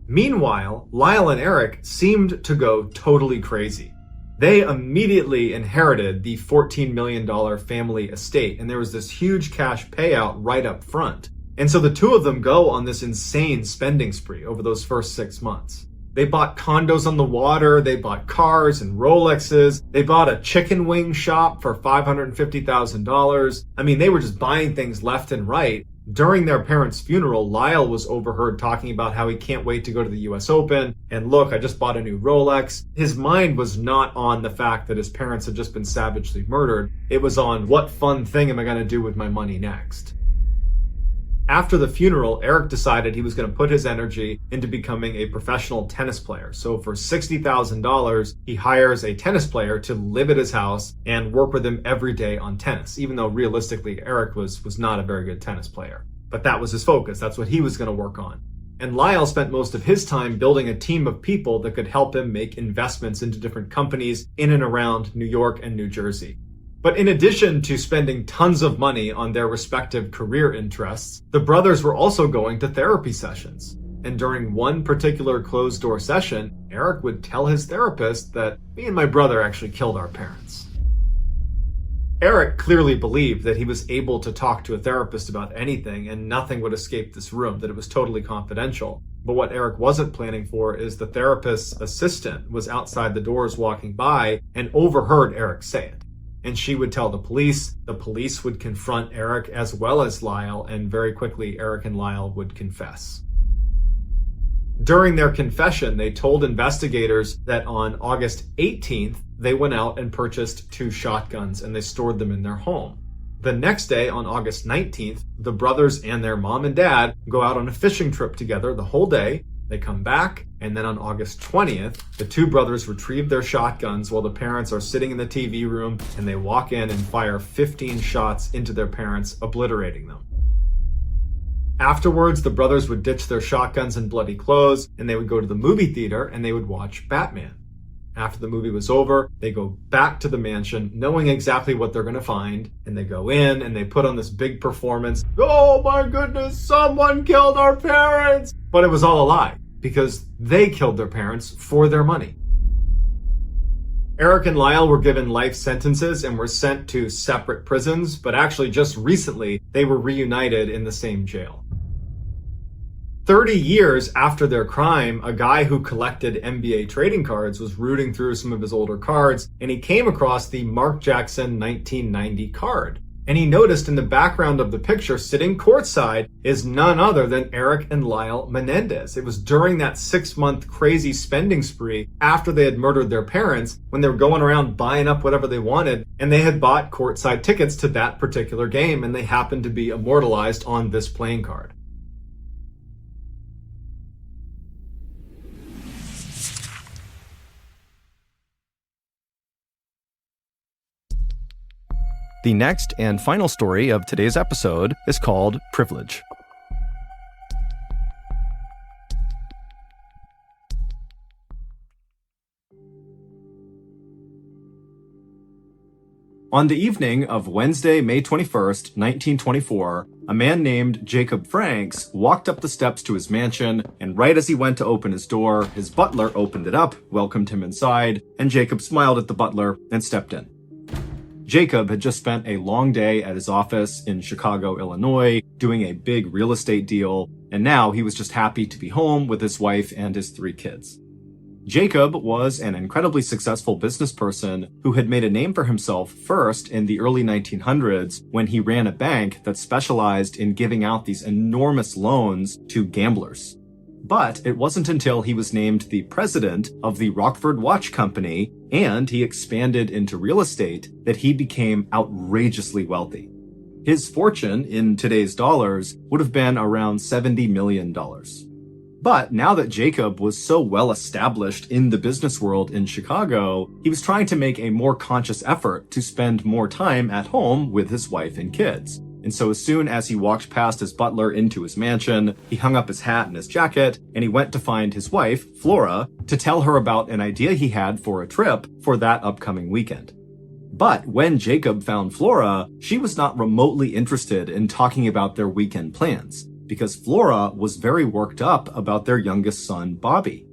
Meanwhile, Lyle and Eric seemed to go totally crazy. They immediately inherited the $14 million family estate, and there was this huge cash payout right up front. And so the two of them go on this insane spending spree over those first 6 months. They bought condos on the water, they bought cars and Rolexes, they bought a chicken wing shop for $550,000. I mean, they were just buying things left and right. During their parents' funeral, Lyle was overheard talking about how he can't wait to go to the US Open, and look, I just bought a new Rolex. His mind was not on the fact that his parents had just been savagely murdered. It was on, what fun thing am I going to do with my money next? After the funeral, Eric decided he was going to put his energy into becoming a professional tennis player. So for $60,000, he hires a tennis player to live at his house and work with him every day on tennis, even though realistically Eric was not a very good tennis player. But that was his focus. That's what he was going to work on. And Lyle spent most of his time building a team of people that could help him make investments into different companies in and around New York and New Jersey. But in addition to spending tons of money on their respective career interests, the brothers were also going to therapy sessions. And during one particular closed-door session, Eric would tell his therapist that me and my brother actually killed our parents. Eric clearly believed that he was able to talk to a therapist about anything and nothing would escape this room, that it was totally confidential. But what Eric wasn't planning for is the therapist's assistant was outside the doors walking by and overheard Eric say it. And she would tell the police would confront Eric as well as Lyle, and very quickly Eric and Lyle would confess. During their confession, they told investigators that on August 18th, they went out and purchased 2 shotguns and they stored them in their home. The next day, on August 19th, the brothers and their mom and dad go out on a fishing trip together the whole day. They come back, and then on August 20th, the 2 brothers retrieve their shotguns while the parents are sitting in the TV room, and they walk in and fire 15 shots into their parents, obliterating them. Afterwards, the brothers would ditch their shotguns and bloody clothes, and they would go to the movie theater and they would watch Batman. After the movie was over, they go back to the mansion, knowing exactly what they're going to find, and they go in and they put on this big performance. Oh my goodness, someone killed our parents! But it was all a lie, because they killed their parents for their money. Eric and Lyle were given life sentences and were sent to separate prisons, but actually just recently, they were reunited in the same jail. 30 years after their crime, a guy who collected NBA trading cards was rooting through some of his older cards, and he came across the Mark Jackson 1990 card. And he noticed in the background of the picture, sitting courtside, is none other than Eric and Lyle Menendez. It was during that 6-month crazy spending spree after they had murdered their parents, when they were going around buying up whatever they wanted, and they had bought courtside tickets to that particular game, and they happened to be immortalized on this playing card. The next and final story of today's episode is called Privilege. On the evening of Wednesday, May 21st, 1924, a man named Jacob Franks walked up the steps to his mansion, and right as he went to open his door, his butler opened it up, welcomed him inside, and Jacob smiled at the butler and stepped in. Jacob had just spent a long day at his office in Chicago, Illinois, doing a big real estate deal, and now he was just happy to be home with his wife and his 3 kids. Jacob was an incredibly successful business person who had made a name for himself first in the early 1900s when he ran a bank that specialized in giving out these enormous loans to gamblers. But it wasn't until he was named the president of the Rockford Watch Company and he expanded into real estate that he became outrageously wealthy. His fortune in today's dollars would have been around $70 million. But now that Jacob was so well established in the business world in Chicago, he was trying to make a more conscious effort to spend more time at home with his wife and kids. And so as soon as he walked past his butler into his mansion, he hung up his hat and his jacket, and he went to find his wife, Flora, to tell her about an idea he had for a trip for that upcoming weekend. But when Jacob found Flora, she was not remotely interested in talking about their weekend plans, because Flora was very worked up about their youngest son, Bobby.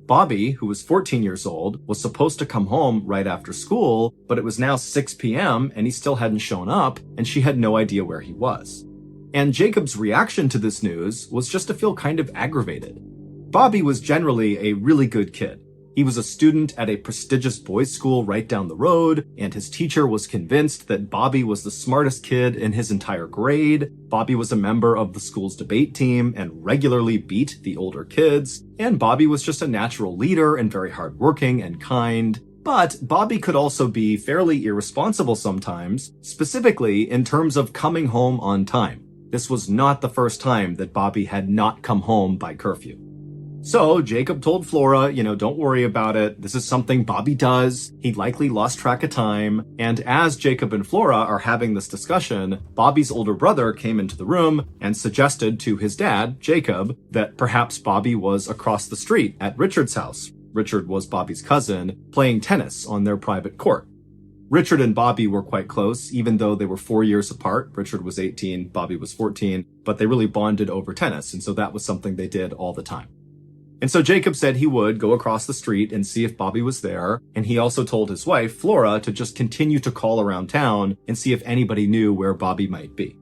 Bobby, who was 14 years old, was supposed to come home right after school, but it was now 6 p.m. and he still hadn't shown up, and she had no idea where he was. And Jacob's reaction to this news was just to feel kind of aggravated. Bobby was generally a really good kid. He was a student at a prestigious boys' school right down the road, and his teacher was convinced that Bobby was the smartest kid in his entire grade. Bobby was a member of the school's debate team and regularly beat the older kids, and Bobby was just a natural leader and very hardworking and kind. But Bobby could also be fairly irresponsible sometimes, specifically in terms of coming home on time. This was not the first time that Bobby had not come home by curfew. So Jacob told Flora, don't worry about it. This is something Bobby does. He likely lost track of time. And as Jacob and Flora are having this discussion, Bobby's older brother came into the room and suggested to his dad, Jacob, that perhaps Bobby was across the street at Richard's house. Richard was Bobby's cousin, playing tennis on their private court. Richard and Bobby were quite close, even though they were 4 years apart. Richard was 18, Bobby was 14, but they really bonded over tennis. And so that was something they did all the time. And so Jacob said he would go across the street and see if Bobby was there, and he also told his wife, Flora, to just continue to call around town and see if anybody knew where Bobby might be.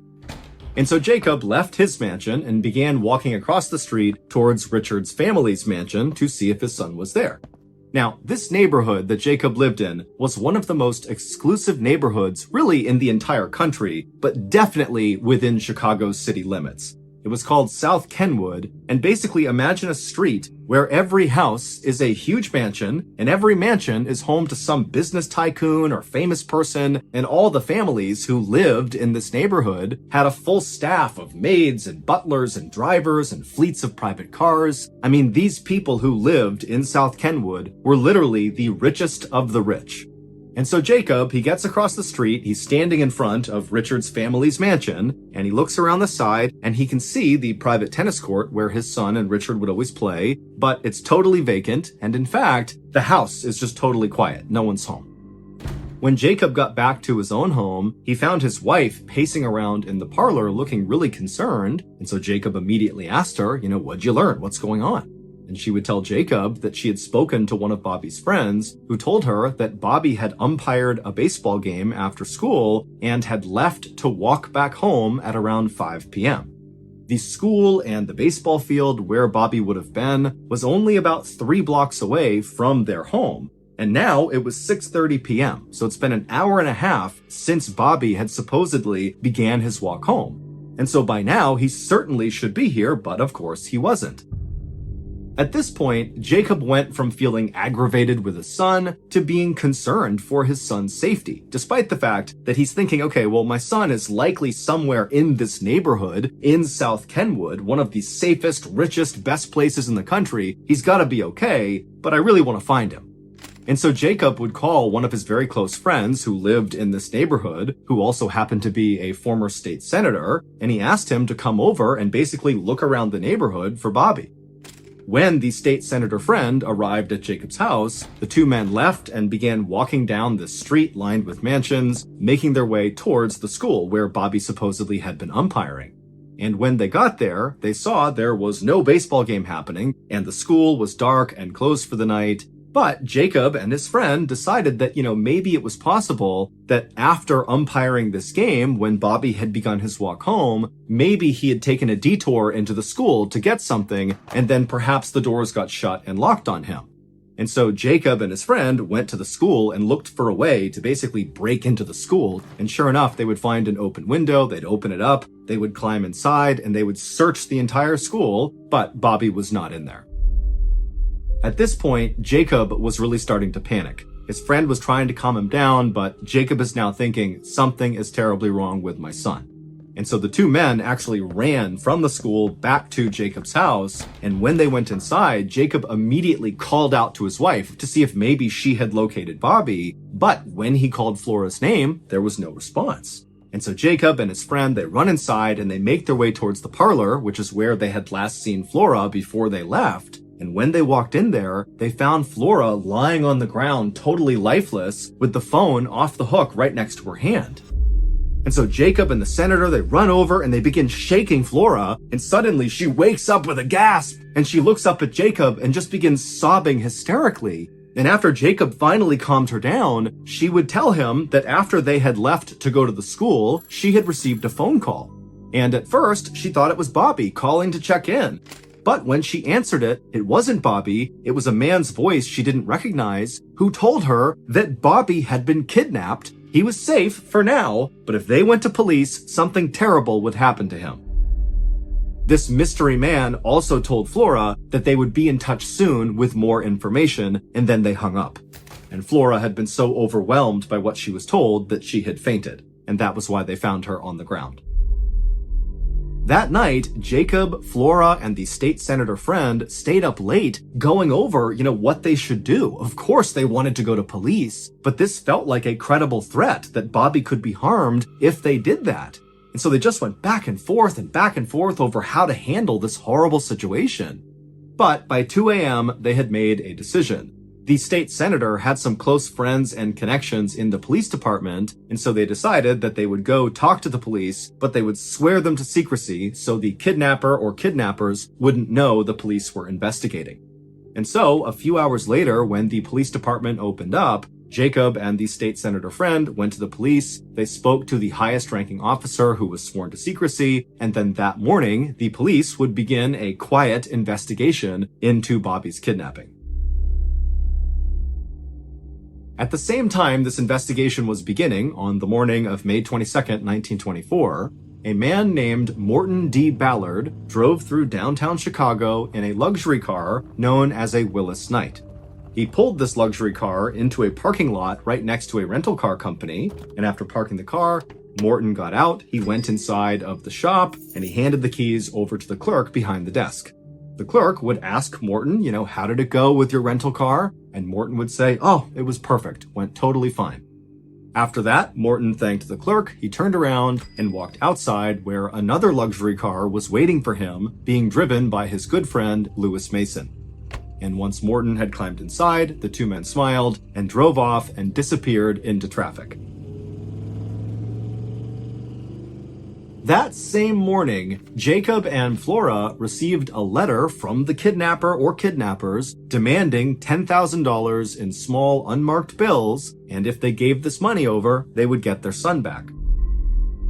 And so Jacob left his mansion and began walking across the street towards Richard's family's mansion to see if his son was there. Now, this neighborhood that Jacob lived in was one of the most exclusive neighborhoods really in the entire country, but definitely within Chicago's city limits. It was called South Kenwood, and basically imagine a street where every house is a huge mansion, and every mansion is home to some business tycoon or famous person, and all the families who lived in this neighborhood had a full staff of maids and butlers and drivers and fleets of private cars. I mean, these people who lived in South Kenwood were literally the richest of the rich. And so Jacob, he gets across the street, he's standing in front of Richard's family's mansion, and he looks around the side, and he can see the private tennis court where his son and Richard would always play, but it's totally vacant, and in fact, the house is just totally quiet. No one's home. When Jacob got back to his own home, he found his wife pacing around in the parlor looking really concerned, and so Jacob immediately asked her, what'd you learn? What's going on? And she would tell Jacob that she had spoken to one of Bobby's friends who told her that Bobby had umpired a baseball game after school and had left to walk back home at around 5 p.m. The school and the baseball field where Bobby would have been was only about 3 blocks away from their home. And now it was 6:30 p.m., so it's been an hour and a half since Bobby had supposedly began his walk home. And so by now, he certainly should be here, but of course he wasn't. At this point, Jacob went from feeling aggravated with his son to being concerned for his son's safety, despite the fact that he's thinking, okay, well, my son is likely somewhere in this neighborhood in South Kenwood, one of the safest, richest, best places in the country. He's got to be okay, but I really want to find him. And so Jacob would call one of his very close friends who lived in this neighborhood, who also happened to be a former state senator, and he asked him to come over and basically look around the neighborhood for Bobby. When the state senator friend arrived at Jacob's house, the two men left and began walking down the street lined with mansions, making their way towards the school where Bobby supposedly had been umpiring. And when they got there, they saw there was no baseball game happening, and the school was dark and closed for the night. But Jacob and his friend decided that, maybe it was possible that after umpiring this game, when Bobby had begun his walk home, maybe he had taken a detour into the school to get something, and then perhaps the doors got shut and locked on him. And so Jacob and his friend went to the school and looked for a way to basically break into the school. And sure enough, they would find an open window, they'd open it up, they would climb inside, and they would search the entire school, but Bobby was not in there. At this point, Jacob was really starting to panic. His friend was trying to calm him down, but Jacob is now thinking something is terribly wrong with my son. And so the two men actually ran from the school back to Jacob's house, and when they went inside, Jacob immediately called out to his wife to see if maybe she had located Bobby, but when he called Flora's name, there was no response. And so Jacob and his friend, they run inside and they make their way towards the parlor, which is where they had last seen Flora before they left. And when they walked in there, they found Flora lying on the ground, totally lifeless, with the phone off the hook right next to her hand. And so Jacob and the senator, they run over and they begin shaking Flora, and suddenly she wakes up with a gasp, and she looks up at Jacob and just begins sobbing hysterically. And after Jacob finally calmed her down, she would tell him that after they had left to go to the school, she had received a phone call. And at first, she thought it was Bobby calling to check in. But when she answered it, it wasn't Bobby, it was a man's voice she didn't recognize, who told her that Bobby had been kidnapped. He was safe for now, but if they went to police, something terrible would happen to him. This mystery man also told Flora that they would be in touch soon with more information, and then they hung up. And Flora had been so overwhelmed by what she was told that she had fainted, and that was why they found her on the ground. That night, Jacob, Flora, and the state senator friend stayed up late going over, what they should do. Of course, they wanted to go to police, but this felt like a credible threat that Bobby could be harmed if they did that. And so they just went back and forth over how to handle this horrible situation. But by 2 a.m., they had made a decision. The state senator had some close friends and connections in the police department, and so they decided that they would go talk to the police, but they would swear them to secrecy so the kidnapper or kidnappers wouldn't know the police were investigating. And so, a few hours later, when the police department opened up, Jacob and the state senator friend went to the police, they spoke to the highest ranking officer who was sworn to secrecy, and then that morning, the police would begin a quiet investigation into Bobby's kidnapping. At the same time this investigation was beginning, on the morning of May 22nd, 1924, a man named Morton D. Ballard drove through downtown Chicago in a luxury car known as a Willis Knight. He pulled this luxury car into a parking lot right next to a rental car company, and after parking the car, Morton got out, he went inside of the shop, and he handed the keys over to the clerk behind the desk. The clerk would ask Morton, how did it go with your rental car? And Morton would say, oh, it was perfect, went totally fine. After that, Morton thanked the clerk, he turned around and walked outside where another luxury car was waiting for him, being driven by his good friend, Lewis Mason. And once Morton had climbed inside, the two men smiled and drove off and disappeared into traffic. That same morning, Jacob and Flora received a letter from the kidnapper or kidnappers demanding $10,000 in small unmarked bills, and if they gave this money over, they would get their son back.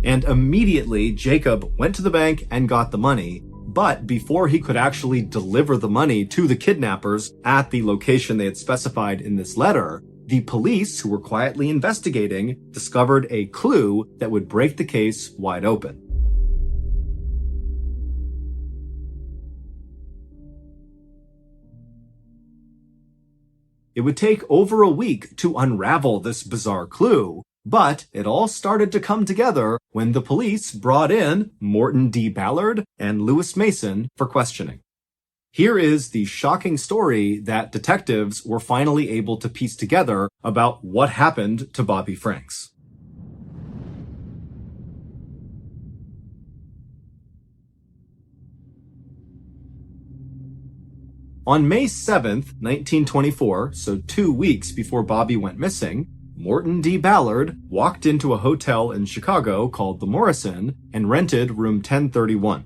And immediately, Jacob went to the bank and got the money, But before he could actually deliver the money to the kidnappers at the location they had specified in this letter, the police, who were quietly investigating, discovered a clue that would break the case wide open. It would take over a week to unravel this bizarre clue, but it all started to come together when the police brought in Morton D. Ballard and Lewis Mason for questioning. Here is the shocking story that detectives were finally able to piece together about what happened to Bobby Franks. On May 7th, 1924, so 2 weeks before Bobby went missing, Morton D. Ballard walked into a hotel in Chicago called the Morrison and rented room 1031.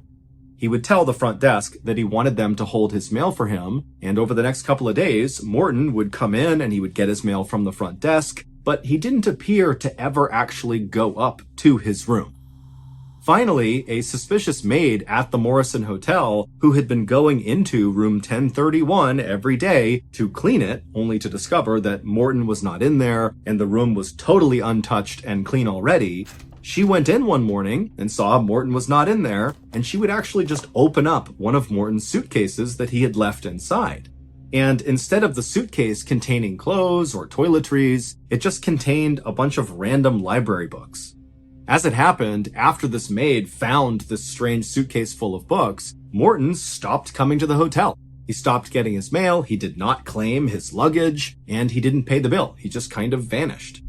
He would tell the front desk that he wanted them to hold his mail for him, and over the next couple of days, Morton would come in and he would get his mail from the front desk, but he didn't appear to ever actually go up to his room. Finally, a suspicious maid at the Morrison Hotel, who had been going into room 1031 every day to clean it, only to discover that Morton was not in there and the room was totally untouched and clean already, she went in one morning and saw Morton was not in there, and she would actually just open up one of Morton's suitcases that he had left inside. And instead of the suitcase containing clothes or toiletries, it just contained a bunch of random library books. As it happened, after this maid found this strange suitcase full of books, Morton stopped coming to the hotel. He stopped getting his mail, he did not claim his luggage, and he didn't pay the bill. He just kind of vanished.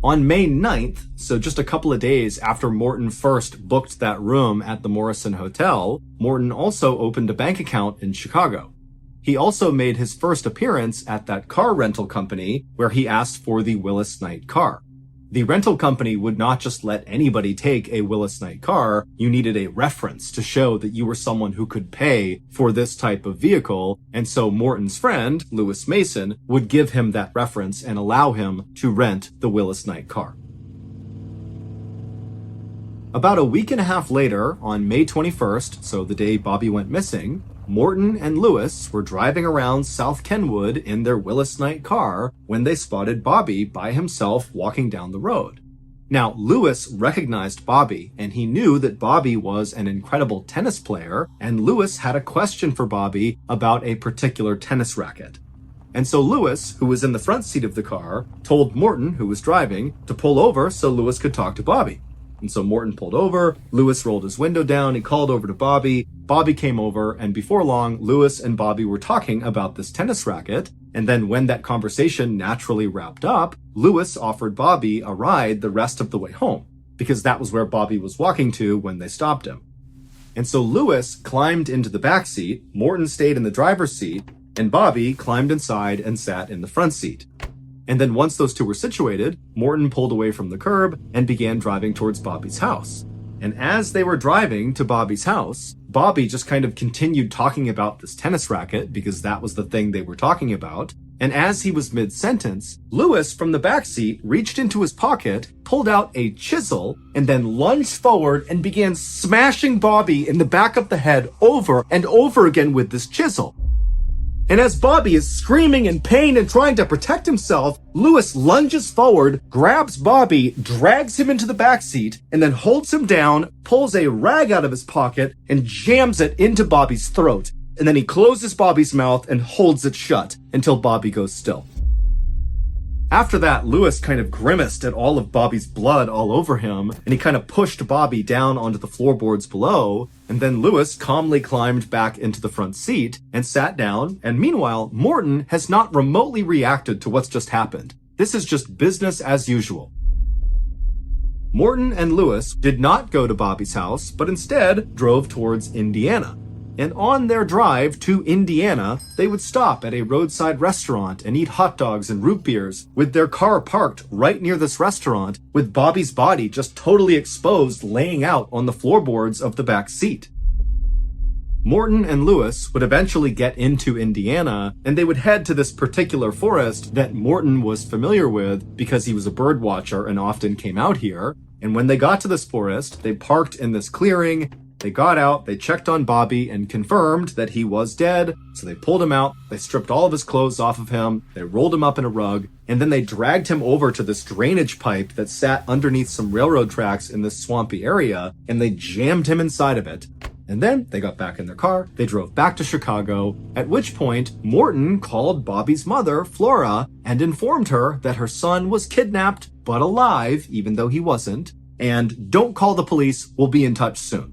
On May 9th, so just a couple of days after Morton first booked that room at the Morrison Hotel, Morton also opened a bank account in Chicago. He also made his first appearance at that car rental company where he asked for the Willis Knight car. The rental company would not just let anybody take a Willis Knight car. You needed a reference to show that you were someone who could pay for this type of vehicle, and so Morton's friend, Lewis Mason, would give him that reference and allow him to rent the Willis Knight car. About a week and a half later, on May 21st, so the day Bobby went missing, Morton and Lewis were driving around South Kenwood in their Willis Knight car when they spotted Bobby by himself walking down the road. Now, Lewis recognized Bobby, and he knew that Bobby was an incredible tennis player, and Lewis had a question for Bobby about a particular tennis racket. And so Lewis, who was in the front seat of the car, told Morton, who was driving, to pull over so Lewis could talk to Bobby. And so Morton pulled over, Lewis rolled his window down, he called over to Bobby, Bobby came over, and before long, Lewis and Bobby were talking about this tennis racket, and then when that conversation naturally wrapped up, Lewis offered Bobby a ride the rest of the way home, because that was where Bobby was walking to when they stopped him. And so Lewis climbed into the back seat, Morton stayed in the driver's seat, and Bobby climbed inside and sat in the front seat. And then once those two were situated, Morton pulled away from the curb and began driving towards Bobby's house. And as they were driving to Bobby's house, Bobby just kind of continued talking about this tennis racket because that was the thing they were talking about. And as he was mid-sentence, Lewis from the back seat reached into his pocket, pulled out a chisel, and then lunged forward and began smashing Bobby in the back of the head over and over again with this chisel. And as Bobby is screaming in pain and trying to protect himself, Lewis lunges forward, grabs Bobby, drags him into the backseat, and then holds him down, pulls a rag out of his pocket, and jams it into Bobby's throat. And then he closes Bobby's mouth and holds it shut until Bobby goes still. After that, Lewis kind of grimaced at all of Bobby's blood all over him, and he kind of pushed Bobby down onto the floorboards below, and then Lewis calmly climbed back into the front seat and sat down, and meanwhile, Morton has not remotely reacted to what's just happened. This is just business as usual. Morton and Lewis did not go to Bobby's house, but instead drove towards Indiana. And on their drive to Indiana, they would stop at a roadside restaurant and eat hot dogs and root beers with their car parked right near this restaurant with Bobby's body just totally exposed laying out on the floorboards of the back seat. Morton and Lewis would eventually get into Indiana, and they would head to this particular forest that Morton was familiar with because he was a bird watcher and often came out here. And when they got to this forest, they parked in this clearing, They got out, they checked on Bobby and confirmed that he was dead. So they pulled him out, they stripped all of his clothes off of him, they rolled him up in a rug, and then they dragged him over to this drainage pipe that sat underneath some railroad tracks in this swampy area, and they jammed him inside of it. And then they got back in their car, they drove back to Chicago, at which point Morton called Bobby's mother, Flora, and informed her that her son was kidnapped, but alive, even though he wasn't, and don't call the police, we'll be in touch soon.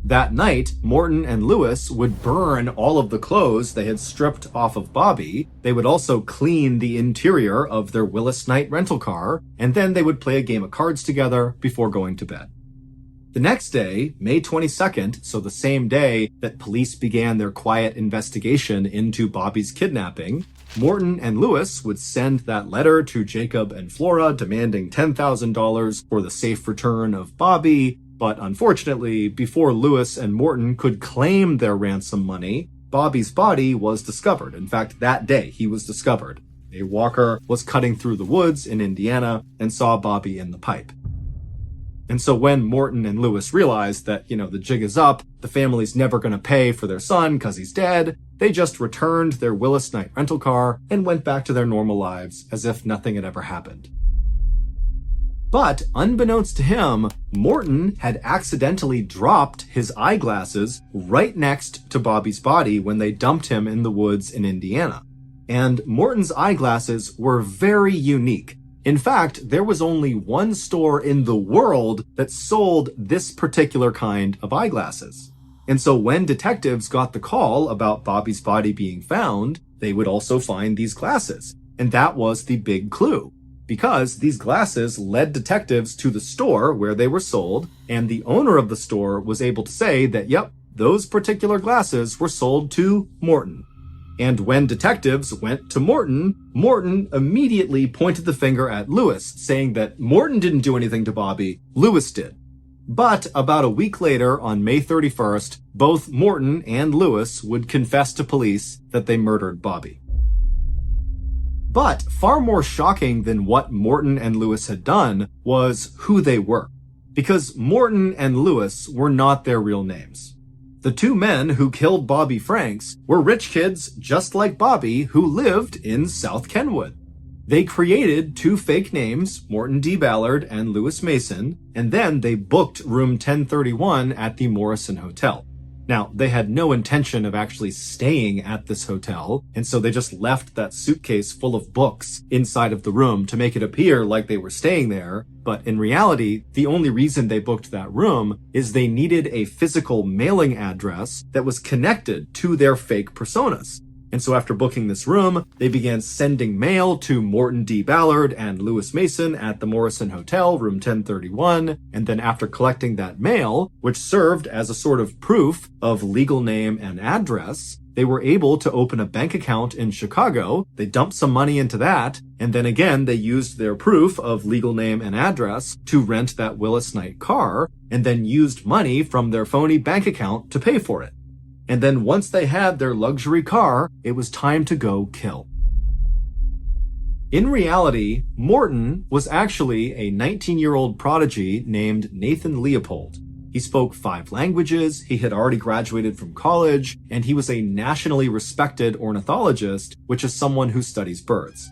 That night, Morton and Lewis would burn all of the clothes they had stripped off of Bobby. They would also clean the interior of their Willis Knight rental car, and then they would play a game of cards together before going to bed. The next day, May 22nd, so the same day that police began their quiet investigation into Bobby's kidnapping, Morton and Lewis would send that letter to Jacob and Flora demanding $10,000 for the safe return of Bobby. But unfortunately, before Lewis and Morton could claim their ransom money, Bobby's body was discovered. In fact, that day he was discovered. A walker was cutting through the woods in Indiana and saw Bobby in the pipe. And so when Morton and Lewis realized that, the jig is up, the family's never going to pay for their son because he's dead, they just returned their Willis Knight rental car and went back to their normal lives as if nothing had ever happened. But unbeknownst to him, Morton had accidentally dropped his eyeglasses right next to Bobby's body when they dumped him in the woods in Indiana. And Morton's eyeglasses were very unique. In fact, there was only one store in the world that sold this particular kind of eyeglasses. And so when detectives got the call about Bobby's body being found, they would also find these glasses. And that was the big clue. Because these glasses led detectives to the store where they were sold, and the owner of the store was able to say that, yep, those particular glasses were sold to Morton. And when detectives went to Morton, Morton immediately pointed the finger at Lewis, saying that Morton didn't do anything to Bobby, Lewis did. But about a week later, on May 31st, both Morton and Lewis would confess to police that they murdered Bobby. But far more shocking than what Morton and Lewis had done was who they were. Because Morton and Lewis were not their real names. The two men who killed Bobby Franks were rich kids just like Bobby who lived in South Kenwood. They created two fake names, Morton D. Ballard and Lewis Mason, and then they booked room 1031 at the Morrison Hotel. Now, they had no intention of actually staying at this hotel, and so they just left that suitcase full of books inside of the room to make it appear like they were staying there. But in reality, the only reason they booked that room is they needed a physical mailing address that was connected to their fake personas. And so after booking this room, they began sending mail to Morton D. Ballard and Lewis Mason at the Morrison Hotel, room 1031. And then after collecting that mail, which served as a sort of proof of legal name and address, they were able to open a bank account in Chicago. They dumped some money into that. And then again, they used their proof of legal name and address to rent that Willis Knight car, and then used money from their phony bank account to pay for it. And then once they had their luxury car, it was time to go kill. In reality, Morton was actually a 19-year-old prodigy named Nathan Leopold. He spoke 5 languages, he had already graduated from college, and he was a nationally respected ornithologist, which is someone who studies birds.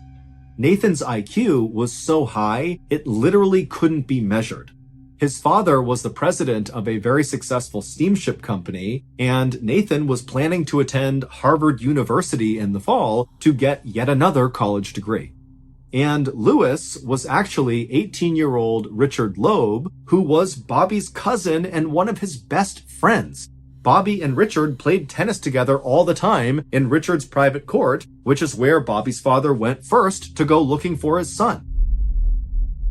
Nathan's IQ was so high, it literally couldn't be measured. His father was the president of a very successful steamship company, and Nathan was planning to attend Harvard University in the fall to get yet another college degree. And Lewis was actually 18-year-old Richard Loeb, who was Bobby's cousin and one of his best friends. Bobby and Richard played tennis together all the time in Richard's private court, which is where Bobby's father went first to go looking for his son.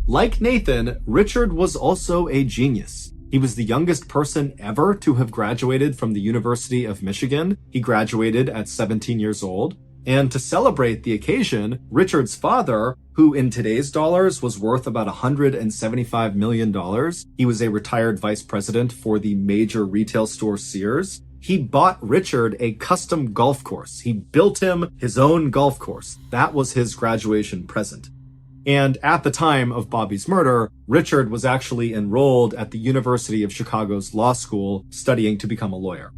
Like Nathan, Richard was also a genius. He was the youngest person ever to have graduated from the University of Michigan. He graduated at 17 years old. And to celebrate the occasion, Richard's father, who in today's dollars was worth about $175 million, he was a retired vice president for the major retail store Sears, he bought Richard a custom golf course. He built him his own golf course. That was his graduation present. And at the time of Bobby's murder, Richard was actually enrolled at the University of Chicago's law school studying to become a lawyer.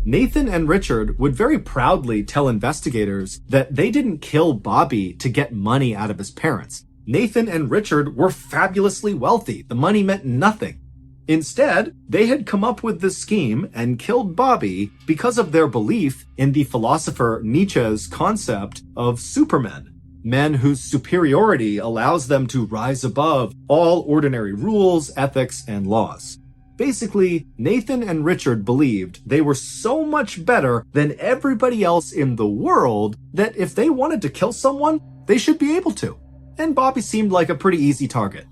Nathan and Richard would very proudly tell investigators that they didn't kill Bobby to get money out of his parents. Nathan and Richard were fabulously wealthy. The money meant nothing. Instead, they had come up with this scheme and killed Bobby because of their belief in the philosopher Nietzsche's concept of supermen, men whose superiority allows them to rise above all ordinary rules, ethics, and laws. Basically, Nathan and Richard believed they were so much better than everybody else in the world that if they wanted to kill someone, they should be able to. And Bobby seemed like a pretty easy target.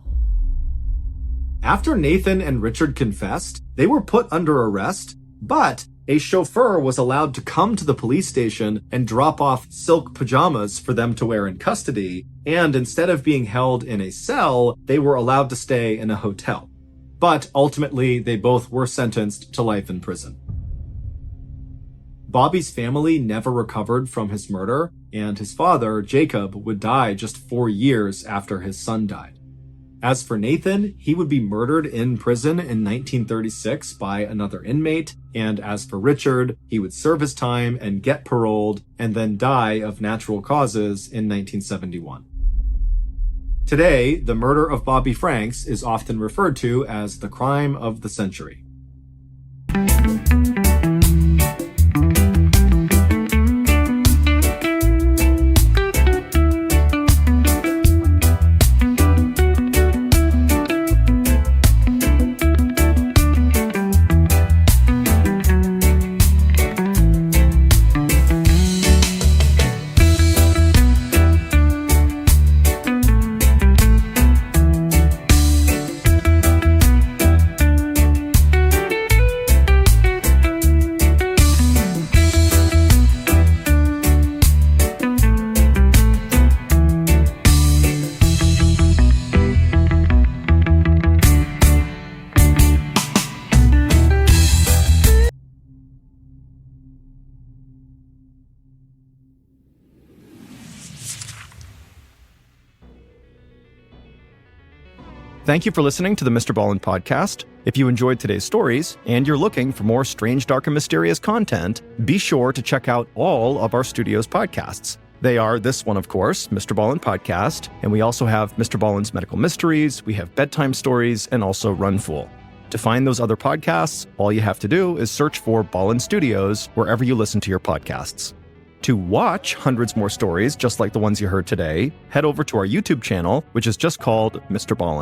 After Nathan and Richard confessed, they were put under arrest, but a chauffeur was allowed to come to the police station and drop off silk pajamas for them to wear in custody, and instead of being held in a cell, they were allowed to stay in a hotel. But ultimately, they both were sentenced to life in prison. Bobby's family never recovered from his murder, and his father, Jacob, would die just 4 years after his son died. As for Nathan, he would be murdered in prison in 1936 by another inmate, and as for Richard, he would serve his time and get paroled, and then die of natural causes in 1971. Today, the murder of Bobby Franks is often referred to as the crime of the century. Thank you for listening to the Mr. Ballin podcast. If you enjoyed today's stories and you're looking for more strange, dark, and mysterious content, be sure to check out all of our studio's podcasts. They are this one, of course, Mr. Ballin Podcast, and we also have Mr. Ballin's Medical Mysteries, we have Bedtime Stories, and also Run Fool. To find those other podcasts, all you have to do is search for Ballin Studios wherever you listen to your podcasts. To watch hundreds more stories just like the ones you heard today, head over to our YouTube channel, which is just called Mr. Ballin.